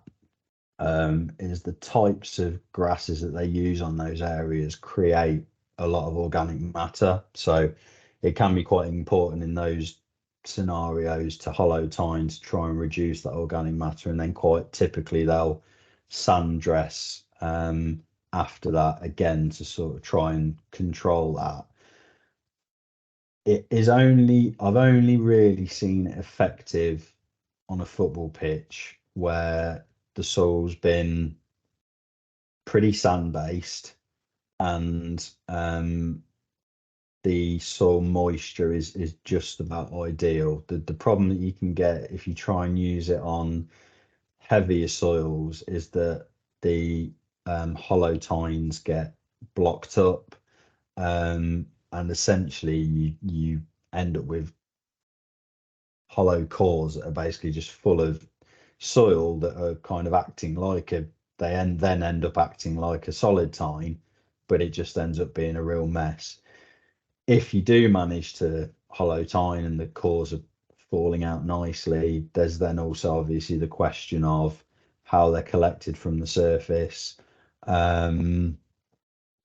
is the types of grasses that they use on those areas create a lot of organic matter. So it can be quite important in those scenarios to hollow tine to try and reduce that organic matter, and then quite typically they'll sand dress after that again to sort of try and control that. I've only really seen it effective on a football pitch where the soil's been pretty sand based and the soil moisture is just about ideal. The problem that you can get if you try and use it on heavier soils is that the hollow tines get blocked up, and essentially you end up with hollow cores that are basically just full of soil that are kind of acting like then end up acting like a solid tine, but it just ends up being a real mess. If you do manage to hollow tine and the cores are falling out nicely, there's then also obviously the question of how they're collected from the surface.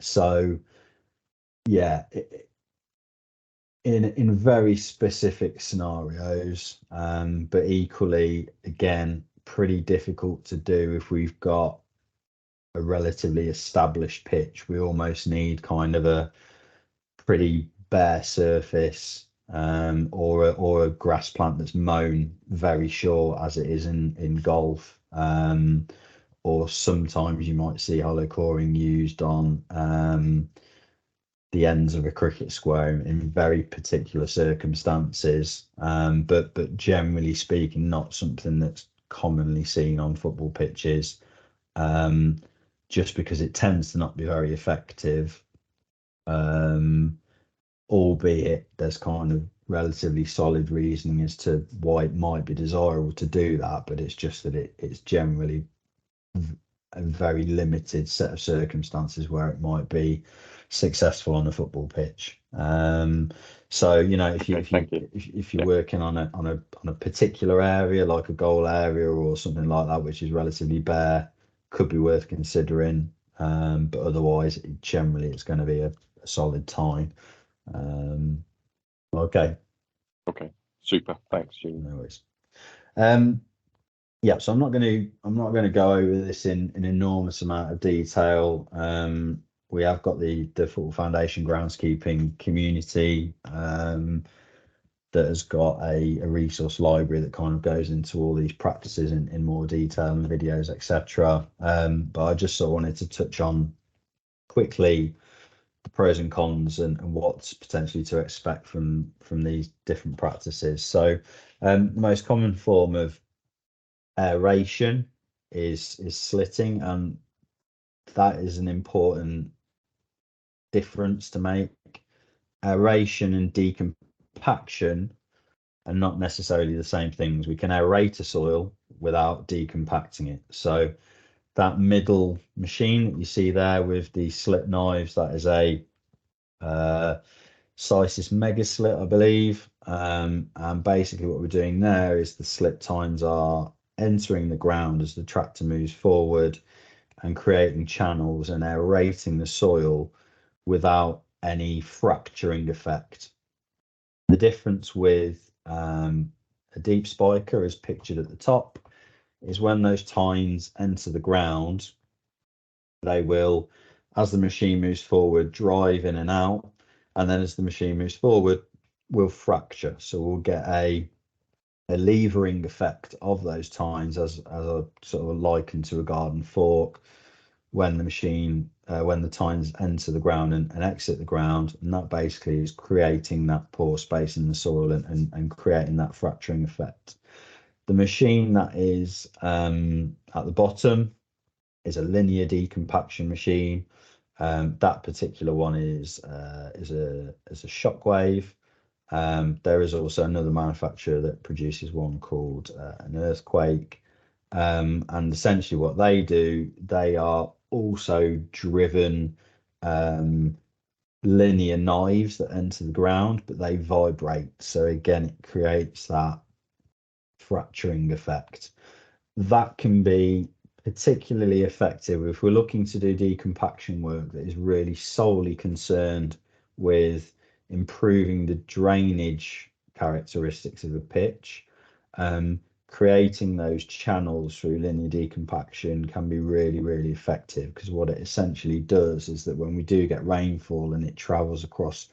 So yeah, in very specific scenarios, but equally, again, pretty difficult to do if we've got a relatively established pitch. We almost need kind of a pretty bare surface, or a grass plant that's mown very short, as it is in golf. Or sometimes you might see hollow coring used on the ends of a cricket square in very particular circumstances, but generally speaking, not something that's commonly seen on football pitches, just because it tends to not be very effective, albeit there's kind of relatively solid reasoning as to why it might be desirable to do that, but it's just that it's generally a very limited set of circumstances where it might be successful on a football pitch. So if you're working on a particular area, like a goal area or something like that, which is relatively bare, could be worth considering. But otherwise, generally, it's going to be a solid time. Okay, super, thanks, Julian. no worries. Yeah, so I'm not going to go over this in an enormous amount of detail. We have got the Football Foundation groundskeeping community that has got a resource library that kind of goes into all these practices in more detail and videos, etc. But I just sort of wanted to touch on quickly the pros and cons and what's potentially to expect from these different practices. So the most common form of aeration is slitting, and that is an important difference to make. Aeration and decompaction are not necessarily the same things. We can aerate a soil without decompacting it. So that middle machine that you see there with the slit knives, that is a Sisis Mega Slit, I believe. And basically what we're doing there is the slit tines are entering the ground as the tractor moves forward and creating channels and aerating the soil without any fracturing effect. The difference with a deep spiker, as pictured at the top, is when those tines enter the ground, they will, as the machine moves forward, drive in and out, and then as the machine moves forward, will fracture. So we'll get a levering effect of those tines, as a sort of likened to a garden fork, when the machine, when the tines enter the ground and exit the ground, and that basically is creating that pore space in the soil and creating that fracturing effect. The machine that is at the bottom is a linear decompaction machine. That particular one is a Shockwave. There is also another manufacturer that produces one called an Earthquake. And essentially what they do, they are also driven linear knives that enter the ground, but they vibrate. So again, it creates that fracturing effect. That can be particularly effective if we're looking to do decompaction work that is really solely concerned with improving the drainage characteristics of a pitch. Creating those channels through linear decompaction can be really, really effective, because what it essentially does is that when we do get rainfall and it travels across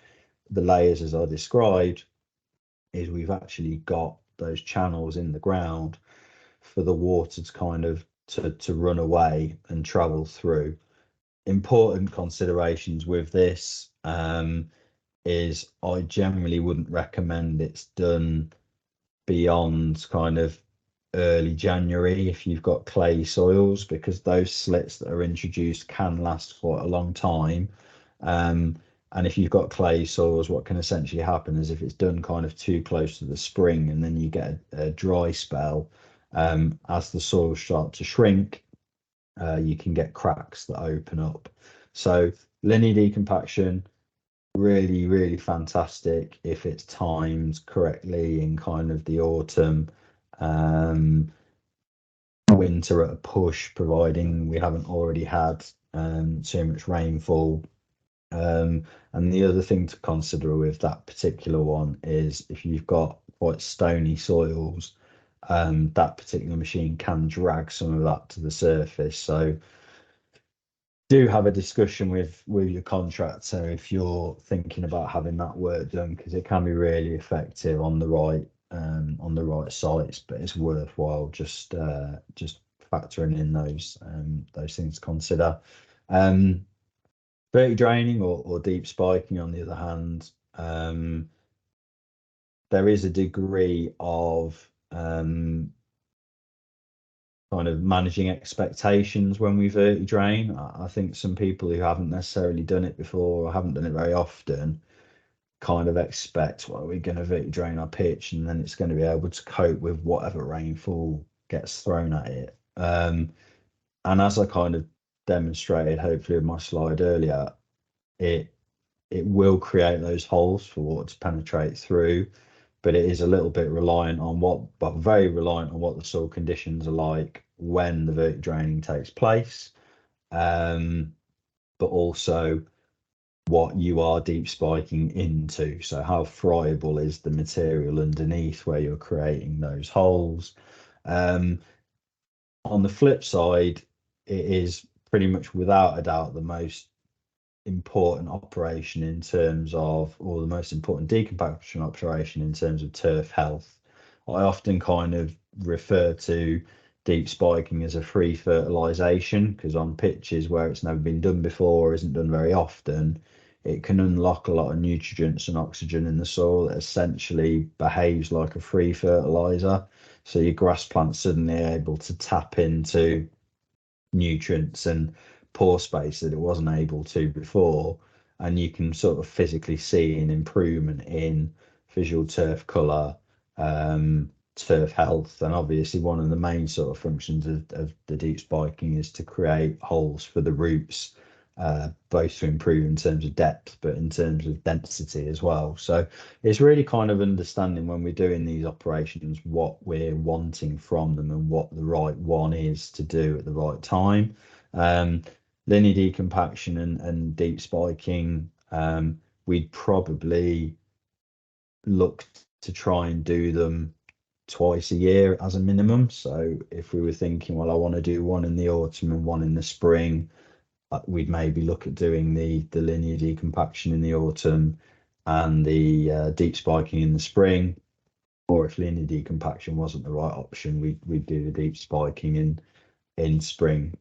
the layers as I described, is we've actually got those channels in the ground for the water to kind of to run away and travel through. Important considerations with this is I generally wouldn't recommend it's done beyond kind of early January if you've got clay soils, because those slits that are introduced can last quite a long time. And if you've got clay soils, what can essentially happen is if it's done kind of too close to the spring and then you get a dry spell, as the soils start to shrink, you can get cracks that open up. So linear decompaction, really, really fantastic if it's timed correctly in kind of the autumn, winter at a push, providing we haven't already had too much rainfall. And the other thing to consider with that particular one is if you've got quite stony soils, that particular machine can drag some of that to the surface. So do have a discussion with your contractor if you're thinking about having that work done, because it can be really effective on the right sites, but it's worthwhile just factoring in those things to consider. Verti-draining or deep spiking, on the other hand, there is a degree of kind of managing expectations when we verti-drain. I think some people who haven't necessarily done it before or haven't done it very often kind of expect, well, we're going to verti-drain our pitch and then it's going to be able to cope with whatever rainfall gets thrown at it. And as I kind of demonstrated, hopefully with my slide earlier, it will create those holes for water to penetrate through, but it is a little bit reliant on very reliant on what the soil conditions are like when the verti-draining takes place, but also what you are deep spiking into. So how friable is the material underneath where you're creating those holes. On the flip side, it is pretty much without a doubt the most important operation in terms of, or the most important decompaction operation in terms of turf health. I often kind of refer to deep spiking as a free fertilization, because on pitches where it's never been done before or isn't done very often, it can unlock a lot of nutrients and oxygen in the soil that essentially behaves like a free fertilizer. So your grass plant's suddenly able to tap into nutrients and pore space that it wasn't able to before, and you can sort of physically see an improvement in visual turf colour, turf health, and obviously one of the main sort of functions of the deep spiking is to create holes for the roots, both to improve in terms of depth but in terms of density as well. So it's really kind of understanding when we're doing these operations what we're wanting from them and what the right one is to do at the right time. Linear decompaction and deep spiking, we'd probably look to try and do them twice a year as a minimum. So if we were thinking, well, I want to do one in the autumn and one in the spring, we'd maybe look at doing the linear decompaction in the autumn and the deep spiking in the spring. Or if linear decompaction wasn't the right option, we'd do the deep spiking in spring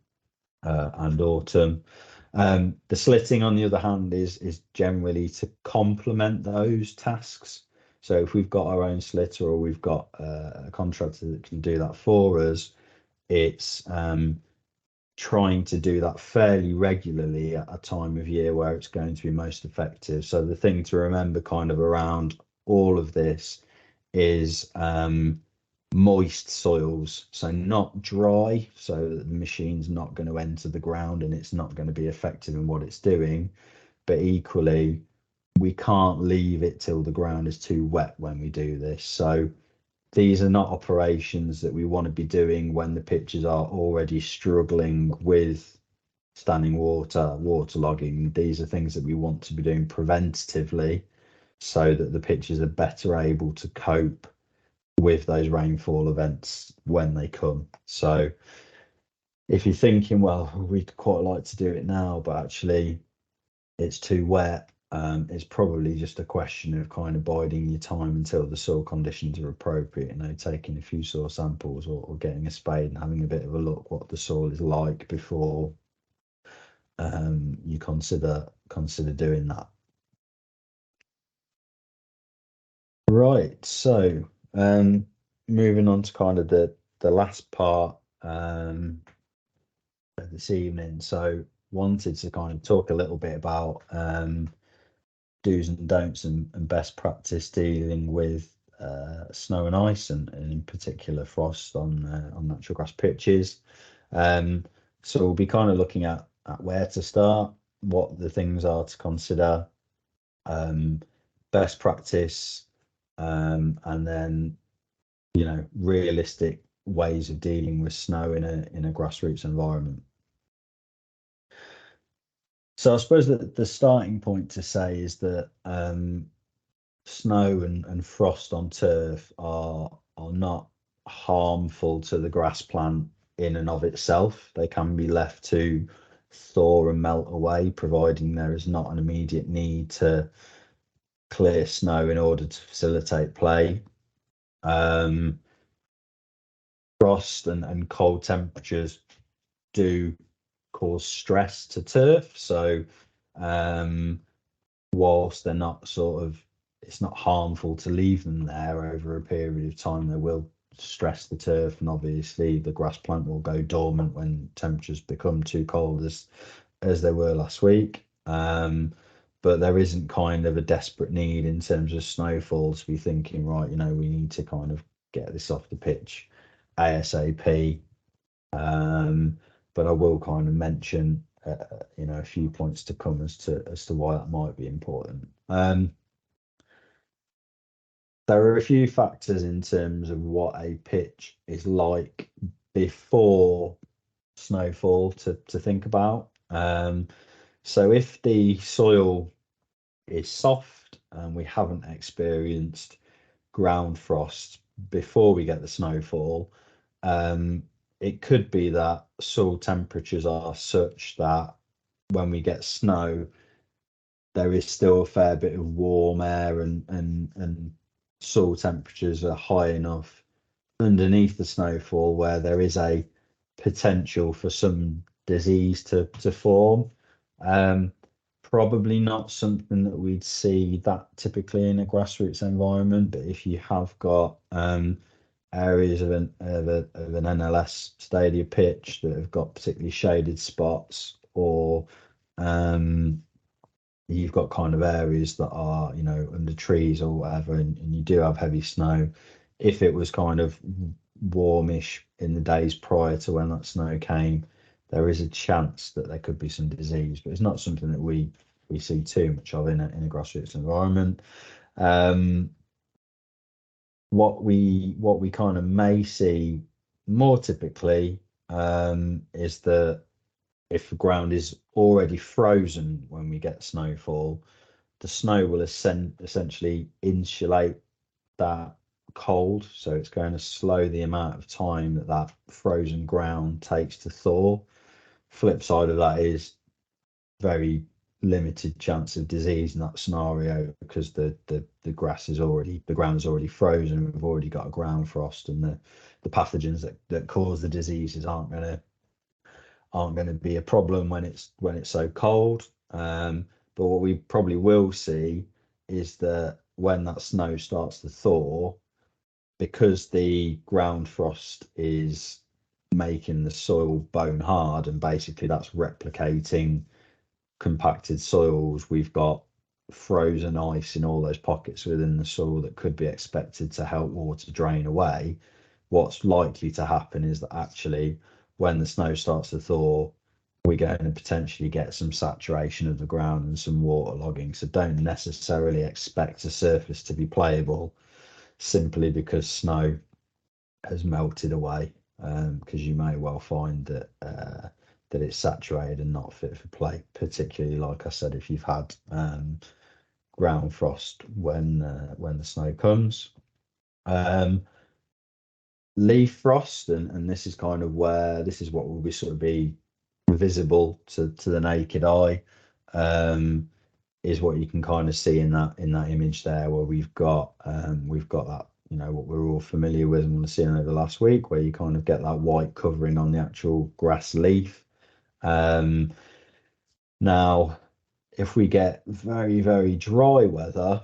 and autumn. The slitting, on the other hand, is generally to complement those tasks. So if we've got our own slitter or we've got a contractor that can do that for us, it's trying to do that fairly regularly at a time of year where it's going to be most effective. So the thing to remember kind of around all of this is moist soils, so not dry, so that the machine's not going to enter the ground and it's not going to be effective in what it's doing, but equally we can't leave it till the ground is too wet when we do this. So these are not operations that we want to be doing when the pitches are already struggling with standing water, waterlogging. These are things that we want to be doing preventatively so that the pitches are better able to cope with those rainfall events when they come. So if you're thinking, well, we'd quite like to do it now, but actually it's too wet, it's probably just a question of kind of biding your time until the soil conditions are appropriate, taking a few soil samples or getting a spade and having a bit of a look what the soil is like before you consider doing that. Right, so moving on to kind of the last part this evening. So wanted to kind of talk a little bit about do's and don'ts and best practice dealing with snow and ice, and in particular frost on natural grass pitches. So we'll be kind of looking at where to start, what the things are to consider, best practice, and then realistic ways of dealing with snow in a grassroots environment. So I suppose that the starting point to say is that snow and frost on turf are not harmful to the grass plant in and of itself. They can be left to thaw and melt away, providing there is not an immediate need to clear snow in order to facilitate play. Frost and cold temperatures do cause stress to turf, so whilst they're not it's not harmful to leave them there over a period of time. They will stress the turf, and obviously the grass plant will go dormant when temperatures become too cold, as they were last week. But there isn't kind of a desperate need in terms of snowfall to be thinking, right, we need to kind of get this off the pitch ASAP. But I will kind of mention, a few points to come as to why that might be important. There are a few factors in terms of what a pitch is like before snowfall to think about. So if the soil is soft and we haven't experienced ground frost before we get the snowfall, it could be that soil temperatures are such that when we get snow, there is still a fair bit of warm air, and soil temperatures are high enough underneath the snowfall where there is a potential for some disease to form. Probably not something that we'd see that typically in a grassroots environment, but if you have got areas of an NLS stadia pitch that have got particularly shaded spots, or you've got kind of areas that are under trees or whatever, and you do have heavy snow, if it was kind of warmish in the days prior to when that snow came, there is a chance that there could be some disease, but it's not something that we see too much of in a grassroots environment. What we kind of may see more typically is that if the ground is already frozen when we get snowfall, the snow will essentially insulate that cold, so it's going to slow the amount of time that frozen ground takes to thaw. Flip side of that is very limited chance of disease in that scenario, because the ground is already frozen. We've already got a ground frost, and the pathogens that cause the diseases aren't going to be a problem when it's so cold. But what we probably will see is that when that snow starts to thaw, because the ground frost is making the soil bone hard, and basically that's replicating compacted soils, we've got frozen ice in all those pockets within the soil that could be expected to help water drain away. What's likely to happen is that actually when the snow starts to thaw, we're going to potentially get some saturation of the ground and some water logging. So don't necessarily expect a surface to be playable simply because snow has melted away, because you may well find that it's saturated and not fit for play, particularly, like I said, if you've had ground frost when the snow comes. Leaf frost, and this is kind of where this is what will be sort of be visible to the naked eye, is what you can kind of see in that image there, where we've got that, what we're all familiar with and we've seen over last week, where you kind of get that white covering on the actual grass leaf. Now, if we get very, very dry weather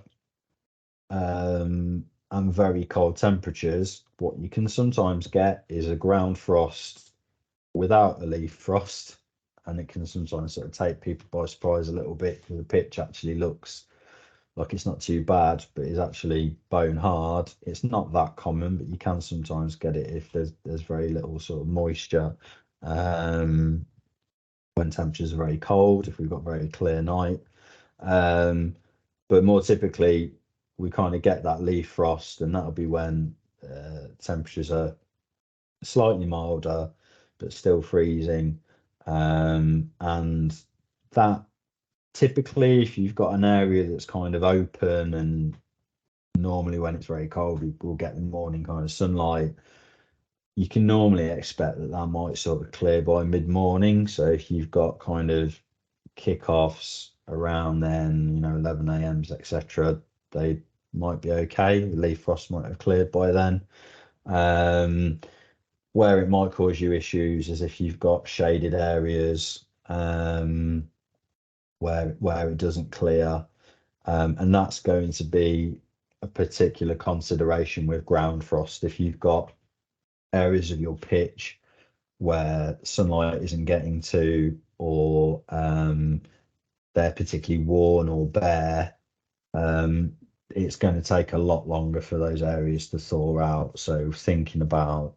and very cold temperatures, what you can sometimes get is a ground frost without a leaf frost, and it can sometimes sort of take people by surprise a little bit, because the pitch actually looks like it's not too bad, but it's actually bone hard. It's not that common, but you can sometimes get it if there's very little sort of moisture when temperatures are very cold, if we've got a very clear night. But more typically, we kind of get that leaf frost, and that'll be when temperatures are slightly milder but still freezing, and that typically, if you've got an area that's kind of open, and normally when it's very cold we'll get the morning kind of sunlight, you can normally expect that might sort of clear by mid-morning. So if you've got kind of kickoffs around then, 11 a.m.s, etc., they might be okay. The leaf frost might have cleared by then. Where it might cause you issues is if you've got shaded areas, where it doesn't clear, and that's going to be a particular consideration with ground frost. If you've got areas of your pitch where sunlight isn't getting to, or they're particularly worn or bare, it's going to take a lot longer for those areas to thaw out. So thinking about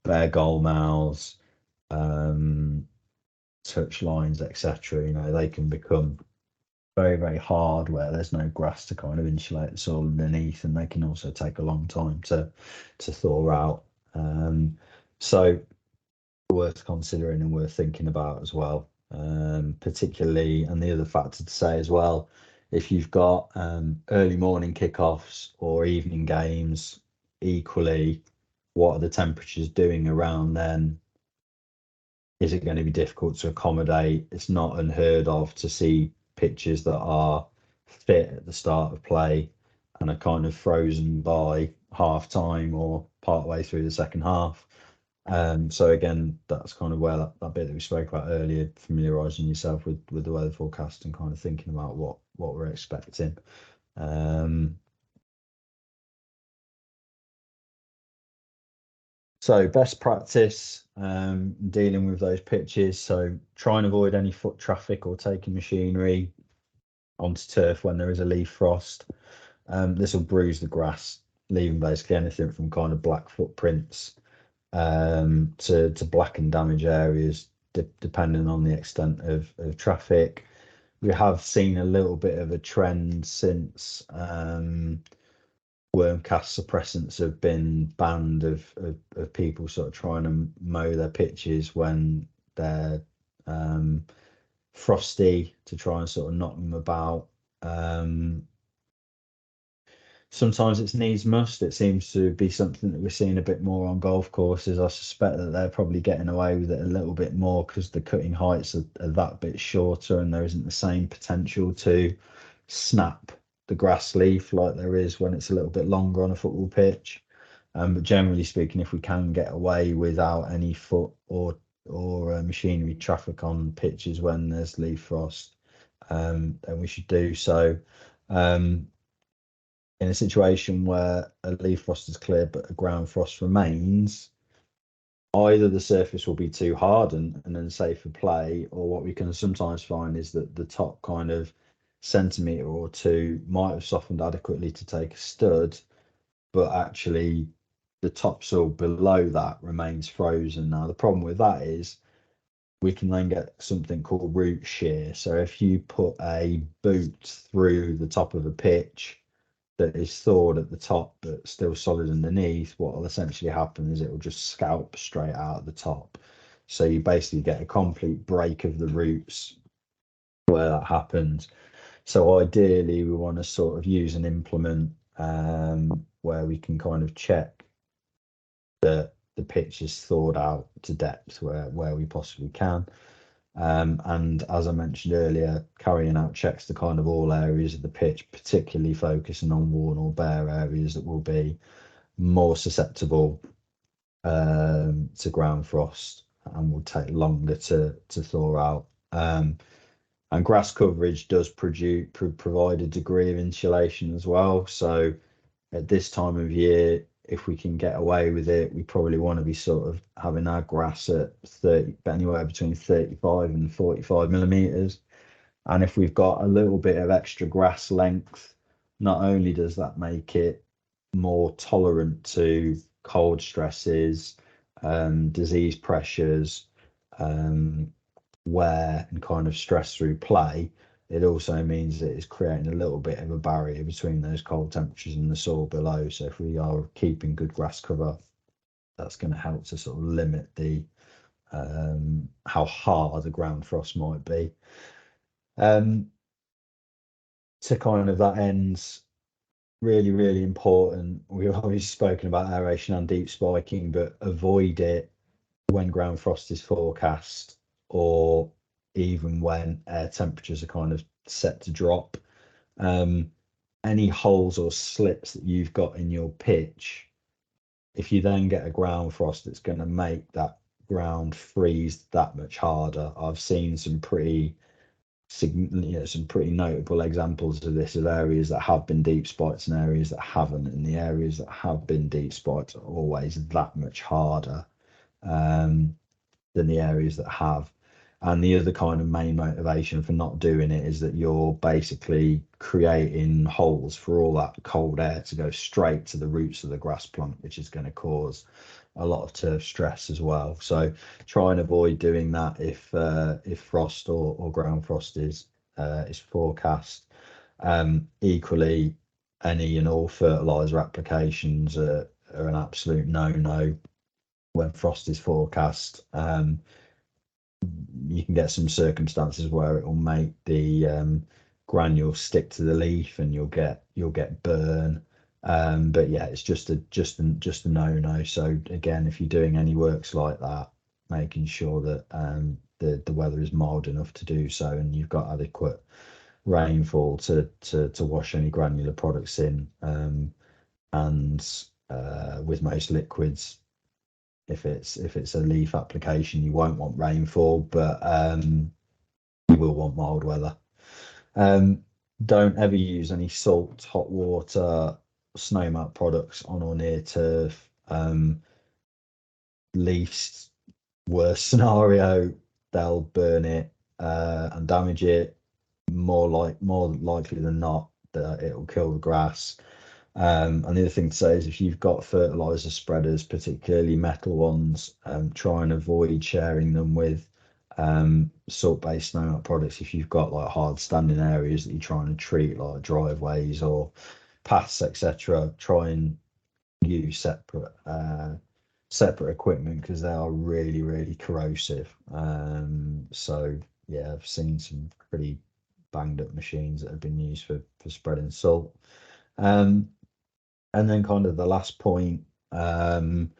bare goal mouths, touch lines, etc., you know, they can become very, very hard where there's no grass to kind of insulate the soil underneath, and they can also take a long time to thaw out. So worth considering and worth thinking about as well, particularly. And the other factor to say as well, if you've got early morning kickoffs or evening games, equally, what are the temperatures doing around then? Is it going to be difficult to accommodate? It's not unheard of to see pitches that are fit at the start of play and are kind of frozen by half time or part way through the second half. So again, that's kind of where that bit that we spoke about earlier, familiarising yourself with the weather forecast and kind of thinking about what we're expecting. So best practice dealing with those pitches. So try and avoid any foot traffic or taking machinery onto turf when there is a leaf frost. This will bruise the grass, leaving basically anything from kind of black footprints to black and damage areas, depending on the extent of traffic. We have seen a little bit of a trend since worm cast suppressants have been banned of people sort of trying to mow their pitches when they're frosty, to try and sort of knock them about. Sometimes it's needs must. It seems to be something that we're seeing a bit more on golf courses. I suspect that they're probably getting away with it a little bit more because the cutting heights are that bit shorter and there isn't the same potential to snap the grass leaf like there is when it's a little bit longer on a football pitch. But generally speaking, if we can get away without any foot or machinery traffic on pitches when there's leaf frost, then we should do so. In a situation where a leaf frost is cleared but a ground frost remains, either the surface will be too hard and unsafe for play, or what we can sometimes find is that the top kind of centimetre or two might have softened adequately to take a stud, but actually the topsoil below that remains frozen. Now, the problem with that is we can then get something called root shear. So if you put a boot through the top of a pitch that is thawed at the top but still solid underneath, what will essentially happen is it will just scalp straight out at the top. So you basically get a complete break of the roots where that happens. So ideally we want to sort of use an implement where we can kind of check that the pitch is thawed out to depth where we possibly can. And as I mentioned earlier, carrying out checks to kind of all areas of the pitch, particularly focusing on worn or bare areas that will be more susceptible to ground frost and will take longer to thaw out. And grass coverage does provide a degree of insulation as well. So at this time of year, if we can get away with it, we probably want to be sort of having our grass at 30, anywhere between 35 and 45 millimeters. And if we've got a little bit of extra grass length, not only does that make it more tolerant to cold stresses, disease pressures, wear and kind of stress through play, it also means that it's creating a little bit of a barrier between those cold temperatures and the soil below. So if we are keeping good grass cover, that's going to help to sort of limit the how hard the ground frost might be. To kind of that end, really, really important. We've already spoken about aeration and deep spiking, but avoid it when ground frost is forecast, or even when air temperatures are kind of set to drop. Any holes or slips that you've got in your pitch, if you then get a ground frost, it's going to make that ground freeze that much harder. I've seen some pretty some pretty notable examples of this, of areas that have been deep spiked and areas that haven't, and the areas that have been deep spiked are always that much harder than the areas that have. And the other kind of main motivation for not doing it is that you're basically creating holes for all that cold air to go straight to the roots of the grass plant, which is going to cause a lot of turf stress as well. So try and avoid doing that if frost or ground frost is forecast. Equally, any and all fertilizer applications are an absolute no when frost is forecast. You can get some circumstances where it will make the granules stick to the leaf and you'll get burn. But yeah, it's just a no. So again, if you're doing any works like that, making sure that the weather is mild enough to do so, and you've got adequate rainfall to wash any granular products in. And with most liquids, if it's a leaf application, you won't want rainfall, but you will want mild weather. Don't ever use any salt, hot water, snow melt products on or near turf. Least worst scenario, they'll burn it and damage it. More likely than not, that it'll kill the grass. And the other thing to say is, if you've got fertilizer spreaders, particularly metal ones, try and avoid sharing them with salt-based snow melt products. If you've got like hard standing areas that you're trying to treat, like driveways or paths, etc., try and use separate equipment, because they are really corrosive. So yeah, I've seen some pretty banged up machines that have been used for spreading salt. And then kind of the last point, and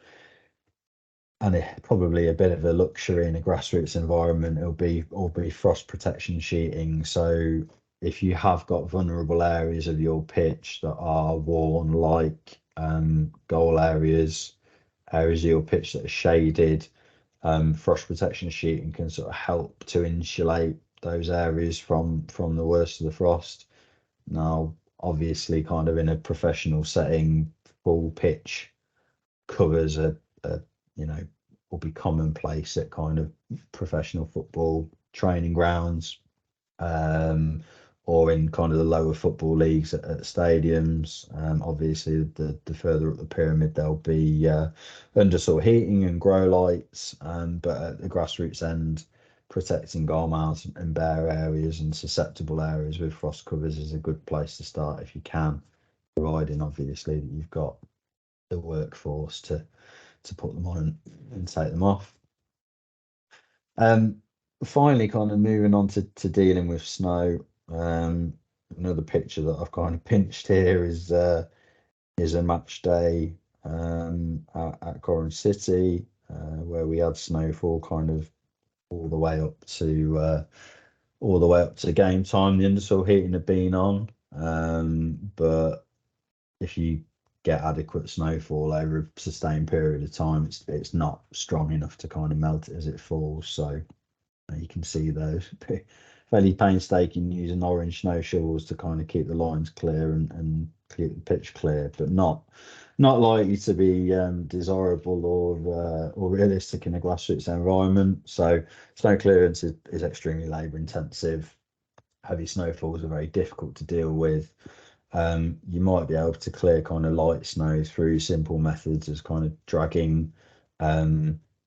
probably a bit of a luxury in a grassroots environment, it'll be frost protection sheeting. So if you have got vulnerable areas of your pitch that are worn, like goal areas of your pitch that are shaded, frost protection sheeting can sort of help to insulate those areas from the worst of the frost. Now, obviously, kind of in a professional setting, full pitch covers will be commonplace at kind of professional football training grounds, or in kind of the lower football leagues at stadiums. Obviously, the further up the pyramid, there'll be undersoil heating and grow lights, but at the grassroots end, protecting goal mounts and bare areas and susceptible areas with frost covers is a good place to start if you can, providing obviously that you've got the workforce to put them on and take them off. Finally, kind of moving on to dealing with snow. Another picture that I've kind of pinched here is a match day at Coram City, where we had snowfall kind of all the way up to game time. The undersoil heating had been on, but if you get adequate snowfall over a sustained period of time, it's not strong enough to kind of melt it as it falls. So you can see those fairly painstaking using orange snow shovels to kind of keep the lines clear and keep the pitch clear, but not likely to be desirable or realistic in a grassroots environment. So snow clearance is extremely labour intensive. Heavy snowfalls are very difficult to deal with. You might be able to clear kind of light snow through simple methods as kind of dragging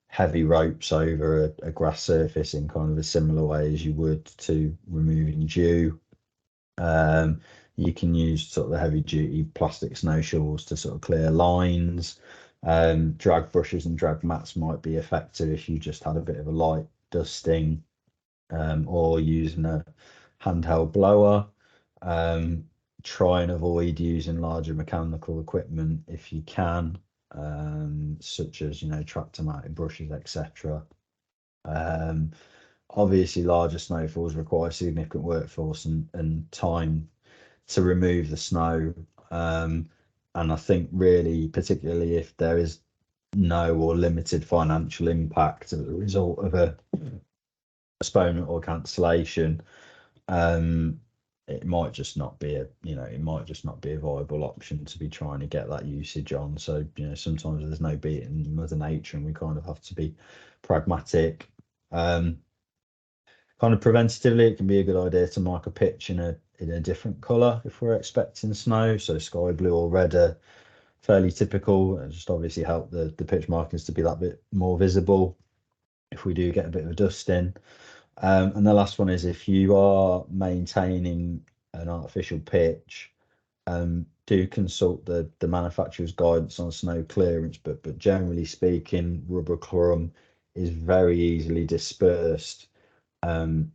heavy ropes over a grass surface in kind of a similar way as you would to removing dew. You can use sort of the heavy duty plastic snow shovels to sort of clear lines. Drag brushes and drag mats might be effective if you just had a bit of a light dusting, or using a handheld blower. Try and avoid using larger mechanical equipment if you can, such as tractor mounted brushes, etc. Obviously, larger snowfalls require significant workforce and time to remove the snow, and I think really, particularly if there is no or limited financial impact as a result of a postponement or cancellation, it might just not be a viable option to be trying to get that usage on. So sometimes there's no beating Mother Nature, and we kind of have to be pragmatic. Kind of preventatively, it can be a good idea to mark a pitch in a different colour if we're expecting snow. So sky blue or red are fairly typical, and just obviously help the pitch markings to be that bit more visible if we do get a bit of a dust in. And the last one is, if you are maintaining an artificial pitch, do consult the manufacturer's guidance on snow clearance, but generally speaking, rubber crumb is very easily dispersed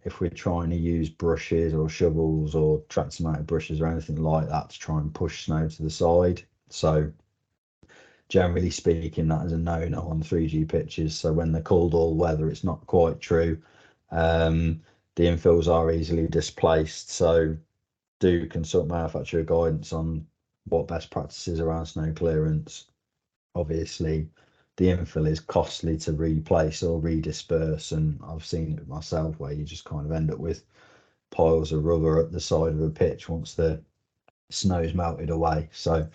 if we're trying to use brushes or shovels or tractor mounted brushes or anything like that to try and push snow to the side. So generally speaking, that is a no-no on 3G pitches. So when they're called all weather, it's not quite true. The infills are easily displaced, so do consult manufacturer guidance on what best practices around snow clearance. Obviously, the infill is costly to replace or redisperse, and I've seen it myself where you just kind of end up with piles of rubber at the side of a pitch once the snow's melted away. So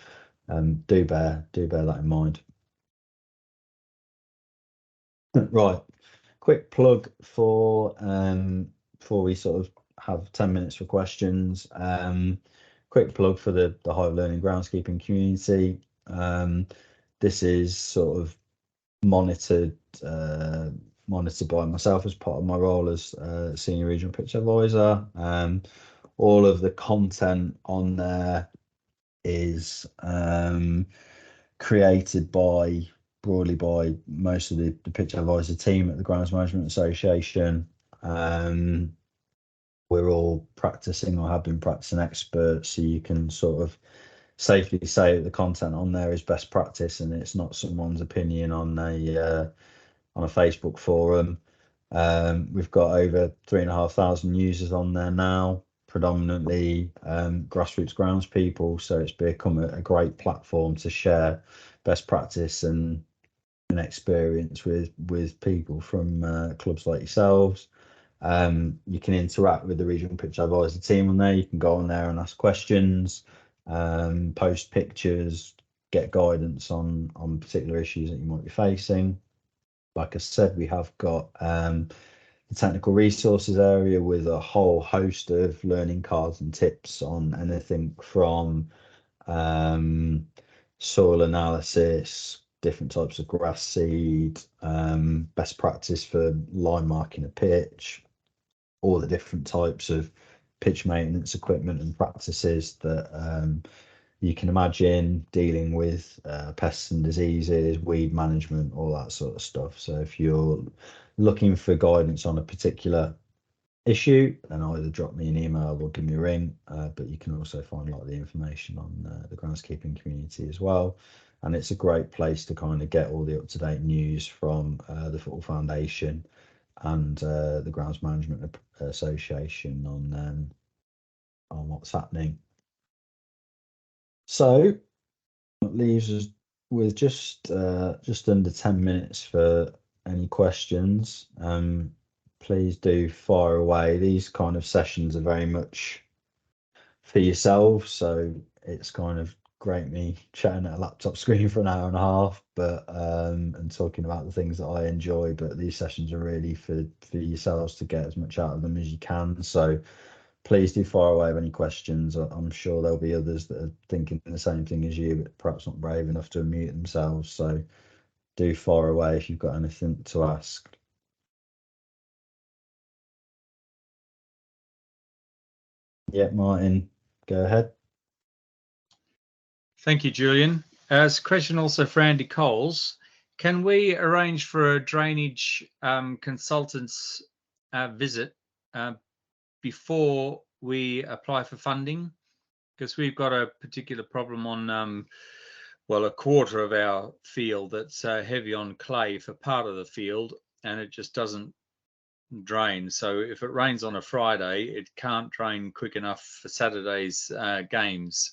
do bear that in mind. Right, quick plug for before we sort of have 10 minutes for questions. Quick plug for the Hive Learning groundskeeping community. This is sort of monitored by myself as part of my role as senior regional pitch advisor. All of the content on there is created broadly by most of the pitch advisor team at the Grounds Management Association. We're all practicing or have been practicing experts, so you can sort of safely say that the content on there is best practice and it's not someone's opinion on a Facebook forum. We've got over 3,500 users on there now, predominantly grassroots grounds people, so it's become a great platform to share best practice and experience with people from clubs like yourselves. You can interact with the regional pitch advisor team on there. You can go on there and ask questions, post pictures, get guidance on particular issues that you might be facing. Like I said, we have got the technical resources area with a whole host of learning cards and tips on anything from soil analysis, different types of grass seed, best practice for line marking a pitch, all the different types of pitch maintenance equipment and practices that you can imagine, dealing with pests and diseases, weed management, all that sort of stuff. So if you're looking for guidance on a particular issue, then either drop me an email or give me a ring, but you can also find a lot of the information on the groundskeeping community as well. And it's a great place to kind of get all the up-to-date news from the Football Foundation and the Grounds Management Association on what's happening. So it leaves us with just under 10 minutes for any questions. Please do fire away. These kind of sessions are very much for yourselves, so it's kind of great me chatting at a laptop screen for an hour and a half, but and talking about the things that I enjoy, but these sessions are really for yourselves to get as much out of them as you can. So please do fire away with any questions. I'm sure there'll be others that are thinking the same thing as you, but perhaps not brave enough to unmute themselves. So do fire away if you've got anything to ask. Yeah, Martin, go ahead. Thank you, Julian. As a question also for Andy Coles, can we arrange for a drainage consultant's visit before we apply for funding? Because we've got a particular problem on, well, a quarter of our field that's heavy on clay for part of the field, and it just doesn't drain. So if it rains on a Friday, it can't drain quick enough for Saturday's games.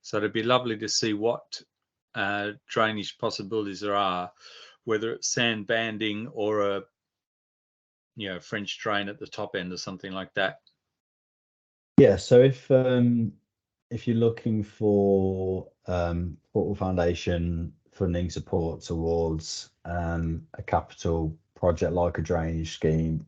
So it'd be lovely to see what drainage possibilities there are, whether it's sand banding or a French drain at the top end or something like that. Yeah, so if you're looking for Football Foundation funding support towards a capital project like a drainage scheme,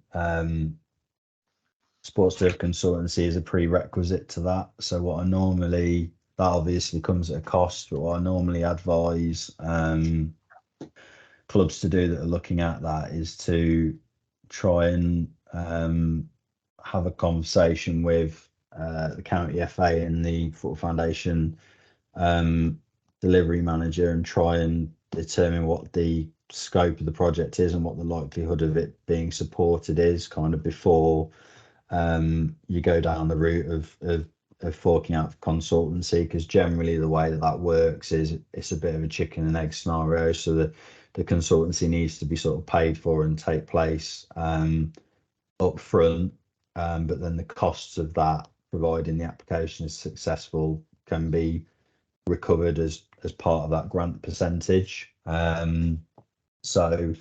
Sports Turf Consultancy is a prerequisite to that. So that obviously comes at a cost, but what I normally advise clubs to do that are looking at that is to try and have a conversation with the county FA and the Football Foundation delivery manager and try and determine what the scope of the project is and what the likelihood of it being supported is, kind of before you go down the route of forking out for consultancy, because generally the way that works is it's a bit of a chicken and egg scenario. So the consultancy needs to be sort of paid for and take place up front, but then the costs of that, providing the application is successful, can be recovered as part of that grant percentage. So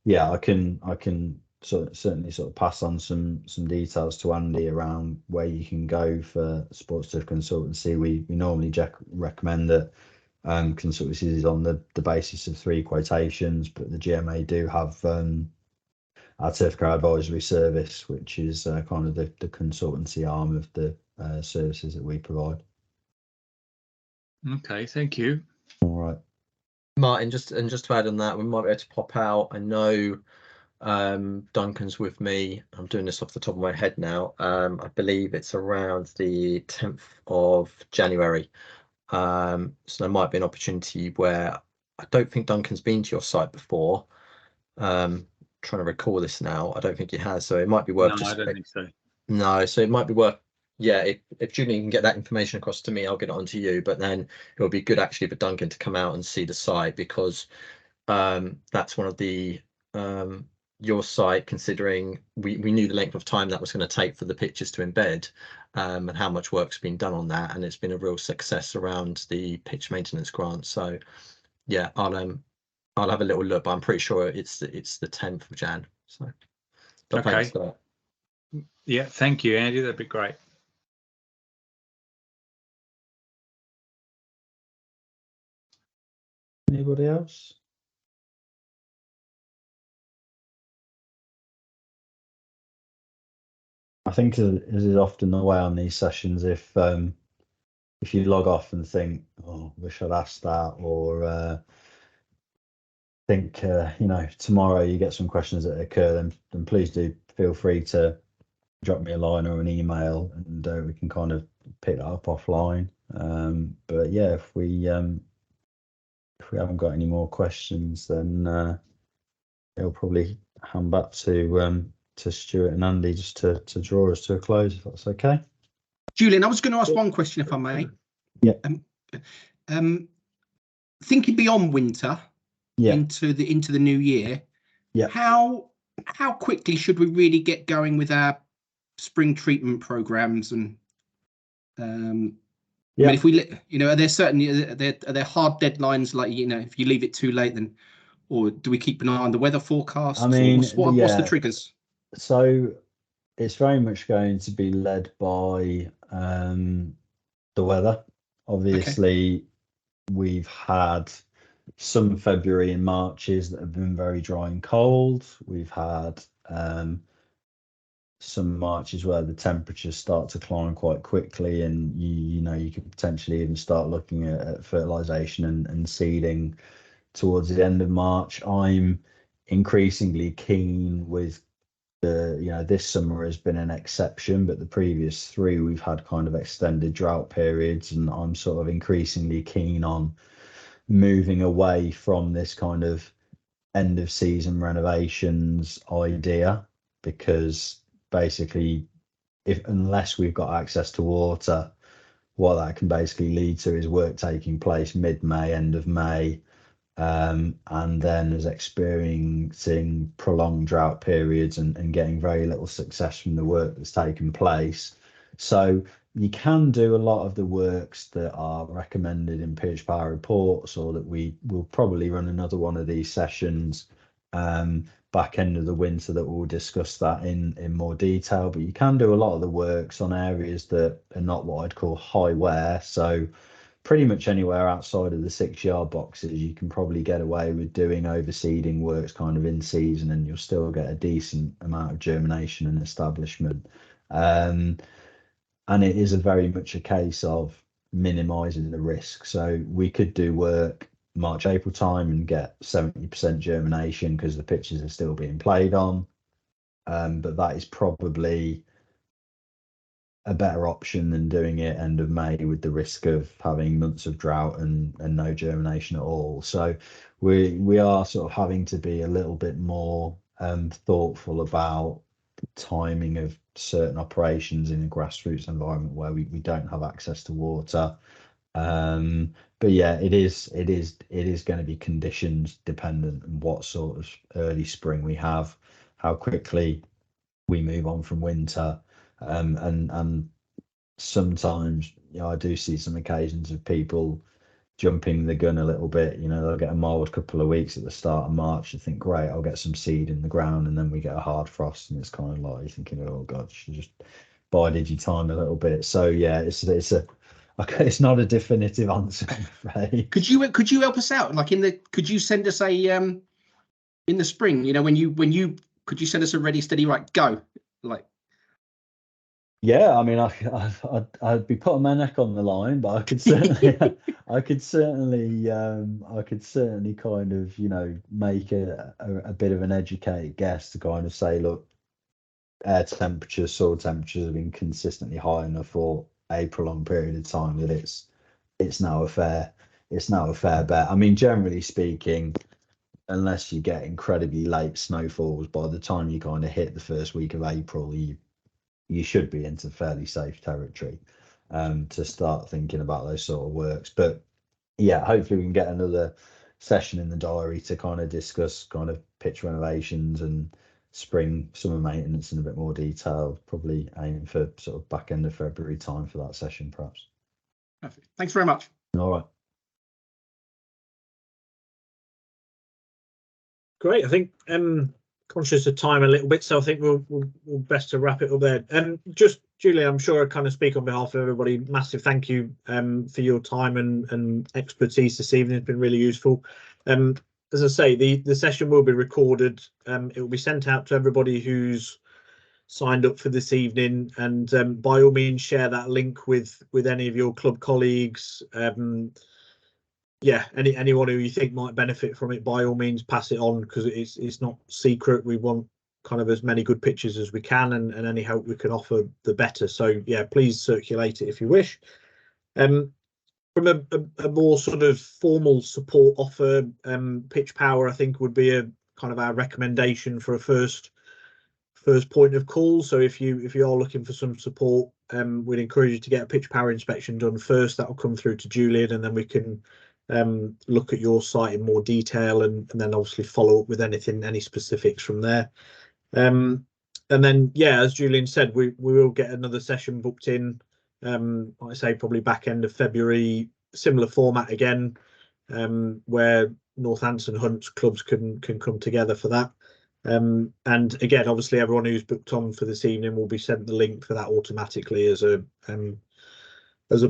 yeah, I can certainly sort of pass on some details to Andy around where you can go for Sports Turf Consultancy. We normally recommend that consultancy is on the basis of 3 quotations, but the GMA do have our Turfcare Advisory Service, which is kind of the consultancy arm of the services that we provide. Okay, thank you. All right, Martin, just to add on that, we might be able to pop out. I know Duncan's with me. I'm doing this off the top of my head now. I believe it's around the 10th of January. So there might be an opportunity where I don't think Duncan's been to your site before. Trying to recall this now. I don't think he has, so it might be worth. No, I don't think so. No, so it might be worth. Yeah, if Julian can get that information across to me, I'll get it onto you. But then it would be good actually for Duncan to come out and see the site, because that's one of the your site, considering we knew the length of time that was going to take for the pictures to embed, and how much work's been done on that, and it's been a real success around the pitch maintenance grant. So yeah, I'll have a little look, but I'm pretty sure it's the 10th of Jan. So but Okay. thanks for that. Yeah, thank you, Andy. That'd be great. anybody else? I think as is often the way on these sessions, if you log off and think, oh, wish I'd asked that, or think tomorrow you get some questions that occur, then please do feel free to drop me a line or an email, and we can kind of pick that up offline. But yeah, if we haven't got any more questions, then it'll probably hand back to Stuart and Andy just to draw us to a close, if that's okay. Julian, I was going to ask one question, if I may. Yeah. Thinking beyond winter, Yeah. into the new year. Yeah. How quickly should we really get going with our spring treatment programs? And Yeah. I mean, if we, are there certainly are there hard deadlines, like, if you leave it too late, then, or do we keep an eye on the weather forecasts? I mean, what's the triggers? So it's very much going to be led by the weather. Obviously, we've had some February and Marches that have been very dry and cold. We've had some Marches where the temperatures start to climb quite quickly, and you could potentially even start looking at fertilization and seeding towards the end of March. I'm increasingly keen with this summer has been an exception, but the previous 3 we've had kind of extended drought periods, and I'm sort of increasingly keen on moving away from this kind of end of season renovations idea, because basically unless we've got access to water, what that can basically lead to is work taking place mid-May, end of May, and then is experiencing prolonged drought periods and getting very little success from the work that's taken place. So you can do a lot of the works that are recommended in Pitch Power reports, or that we will probably run another one of these sessions. back end of the winter that we'll discuss that in more detail. But you can do a lot of the works on areas that are not what I'd call high wear. So pretty much anywhere outside of the 6-yard boxes, you can probably get away with doing overseeding works kind of in season, and you'll still get a decent amount of germination and establishment. And it is very much a case of minimizing the risk. So we could do work March, April time and get 70% germination because the pitches are still being played on. But that is probably a better option than doing it end of May with the risk of having months of drought and no germination at all. So we are sort of having to be a little bit more thoughtful about the timing of certain operations in a grassroots environment where we don't have access to water. But yeah, it is going to be conditions dependent and what sort of early spring we have, how quickly we move on from winter. And sometimes, you know, I do see some occasions of people jumping the gun a little bit. You know, they'll get a mild couple of weeks at the start of March and think, great, I'll get some seed in the ground, and then we get a hard frost, and it's kind of like you're thinking, oh god, you just bided your time a little bit. So yeah, it's not a definitive answer, I'm afraid. Could you help us out? Like could you send us a in the spring? You know, when you could you send us a ready, steady, right, go? Like. Yeah, I mean, I'd be putting my neck on the line, but I could certainly, I could certainly kind of, you know, make a bit of an educated guess to kind of say, look, air temperatures, soil temperatures have been consistently high enough for a prolonged period of time that it's now a fair bet. I mean, generally speaking, unless you get incredibly late snowfalls, by the time you kind of hit the first week of April, you should be into fairly safe territory to start thinking about those sort of works. But yeah, hopefully we can get another session in the diary to kind of discuss kind of pitch renovations and spring summer maintenance in a bit more detail, probably aiming for sort of back end of February time for that session, perhaps. Perfect. Thanks very much. All right. Great. I think conscious of time a little bit, so I think we'll best to wrap it up there. Just Julie, I'm sure I kind of speak on behalf of everybody. Massive thank you for your time and expertise this evening. It's been really useful. As I say, the session will be recorded. It will be sent out to everybody who's signed up for this evening, and by all means share that link with any of your club colleagues. Yeah, anyone who you think might benefit from it, by all means pass it on, because it's not secret. We want kind of as many good pictures as we can, and any help we can offer, the better. So yeah, please circulate it if you wish. From a more sort of formal support offer, Pitch Power, I think, would be a kind of our recommendation for a first point of call. So if you are looking for some support, we'd encourage you to get a Pitch Power inspection done first. That will come through to Julian, and then we can look at your site in more detail, and then obviously follow up with any specifics from there. And then yeah, as Julian said, we will get another session booked in, like I say, probably back end of February, similar format again, where Northampton Hunts clubs can come together for that. And again, obviously everyone who's booked on for this evening will be sent the link for that automatically as a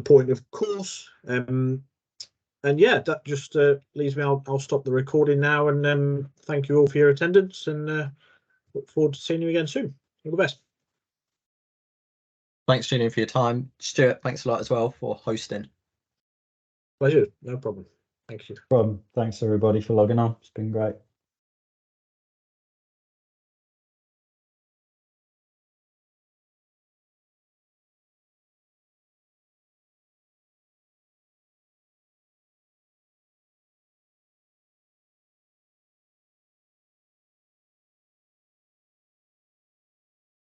point of course. And yeah, that just leaves me. I'll stop the recording now, and thank you all for your attendance, and look forward to seeing you again soon. All the best. Thanks, Julian, for your time. Stuart, thanks a lot as well for hosting. Pleasure, no problem. Thank you. Thanks everybody for logging on. It's been great.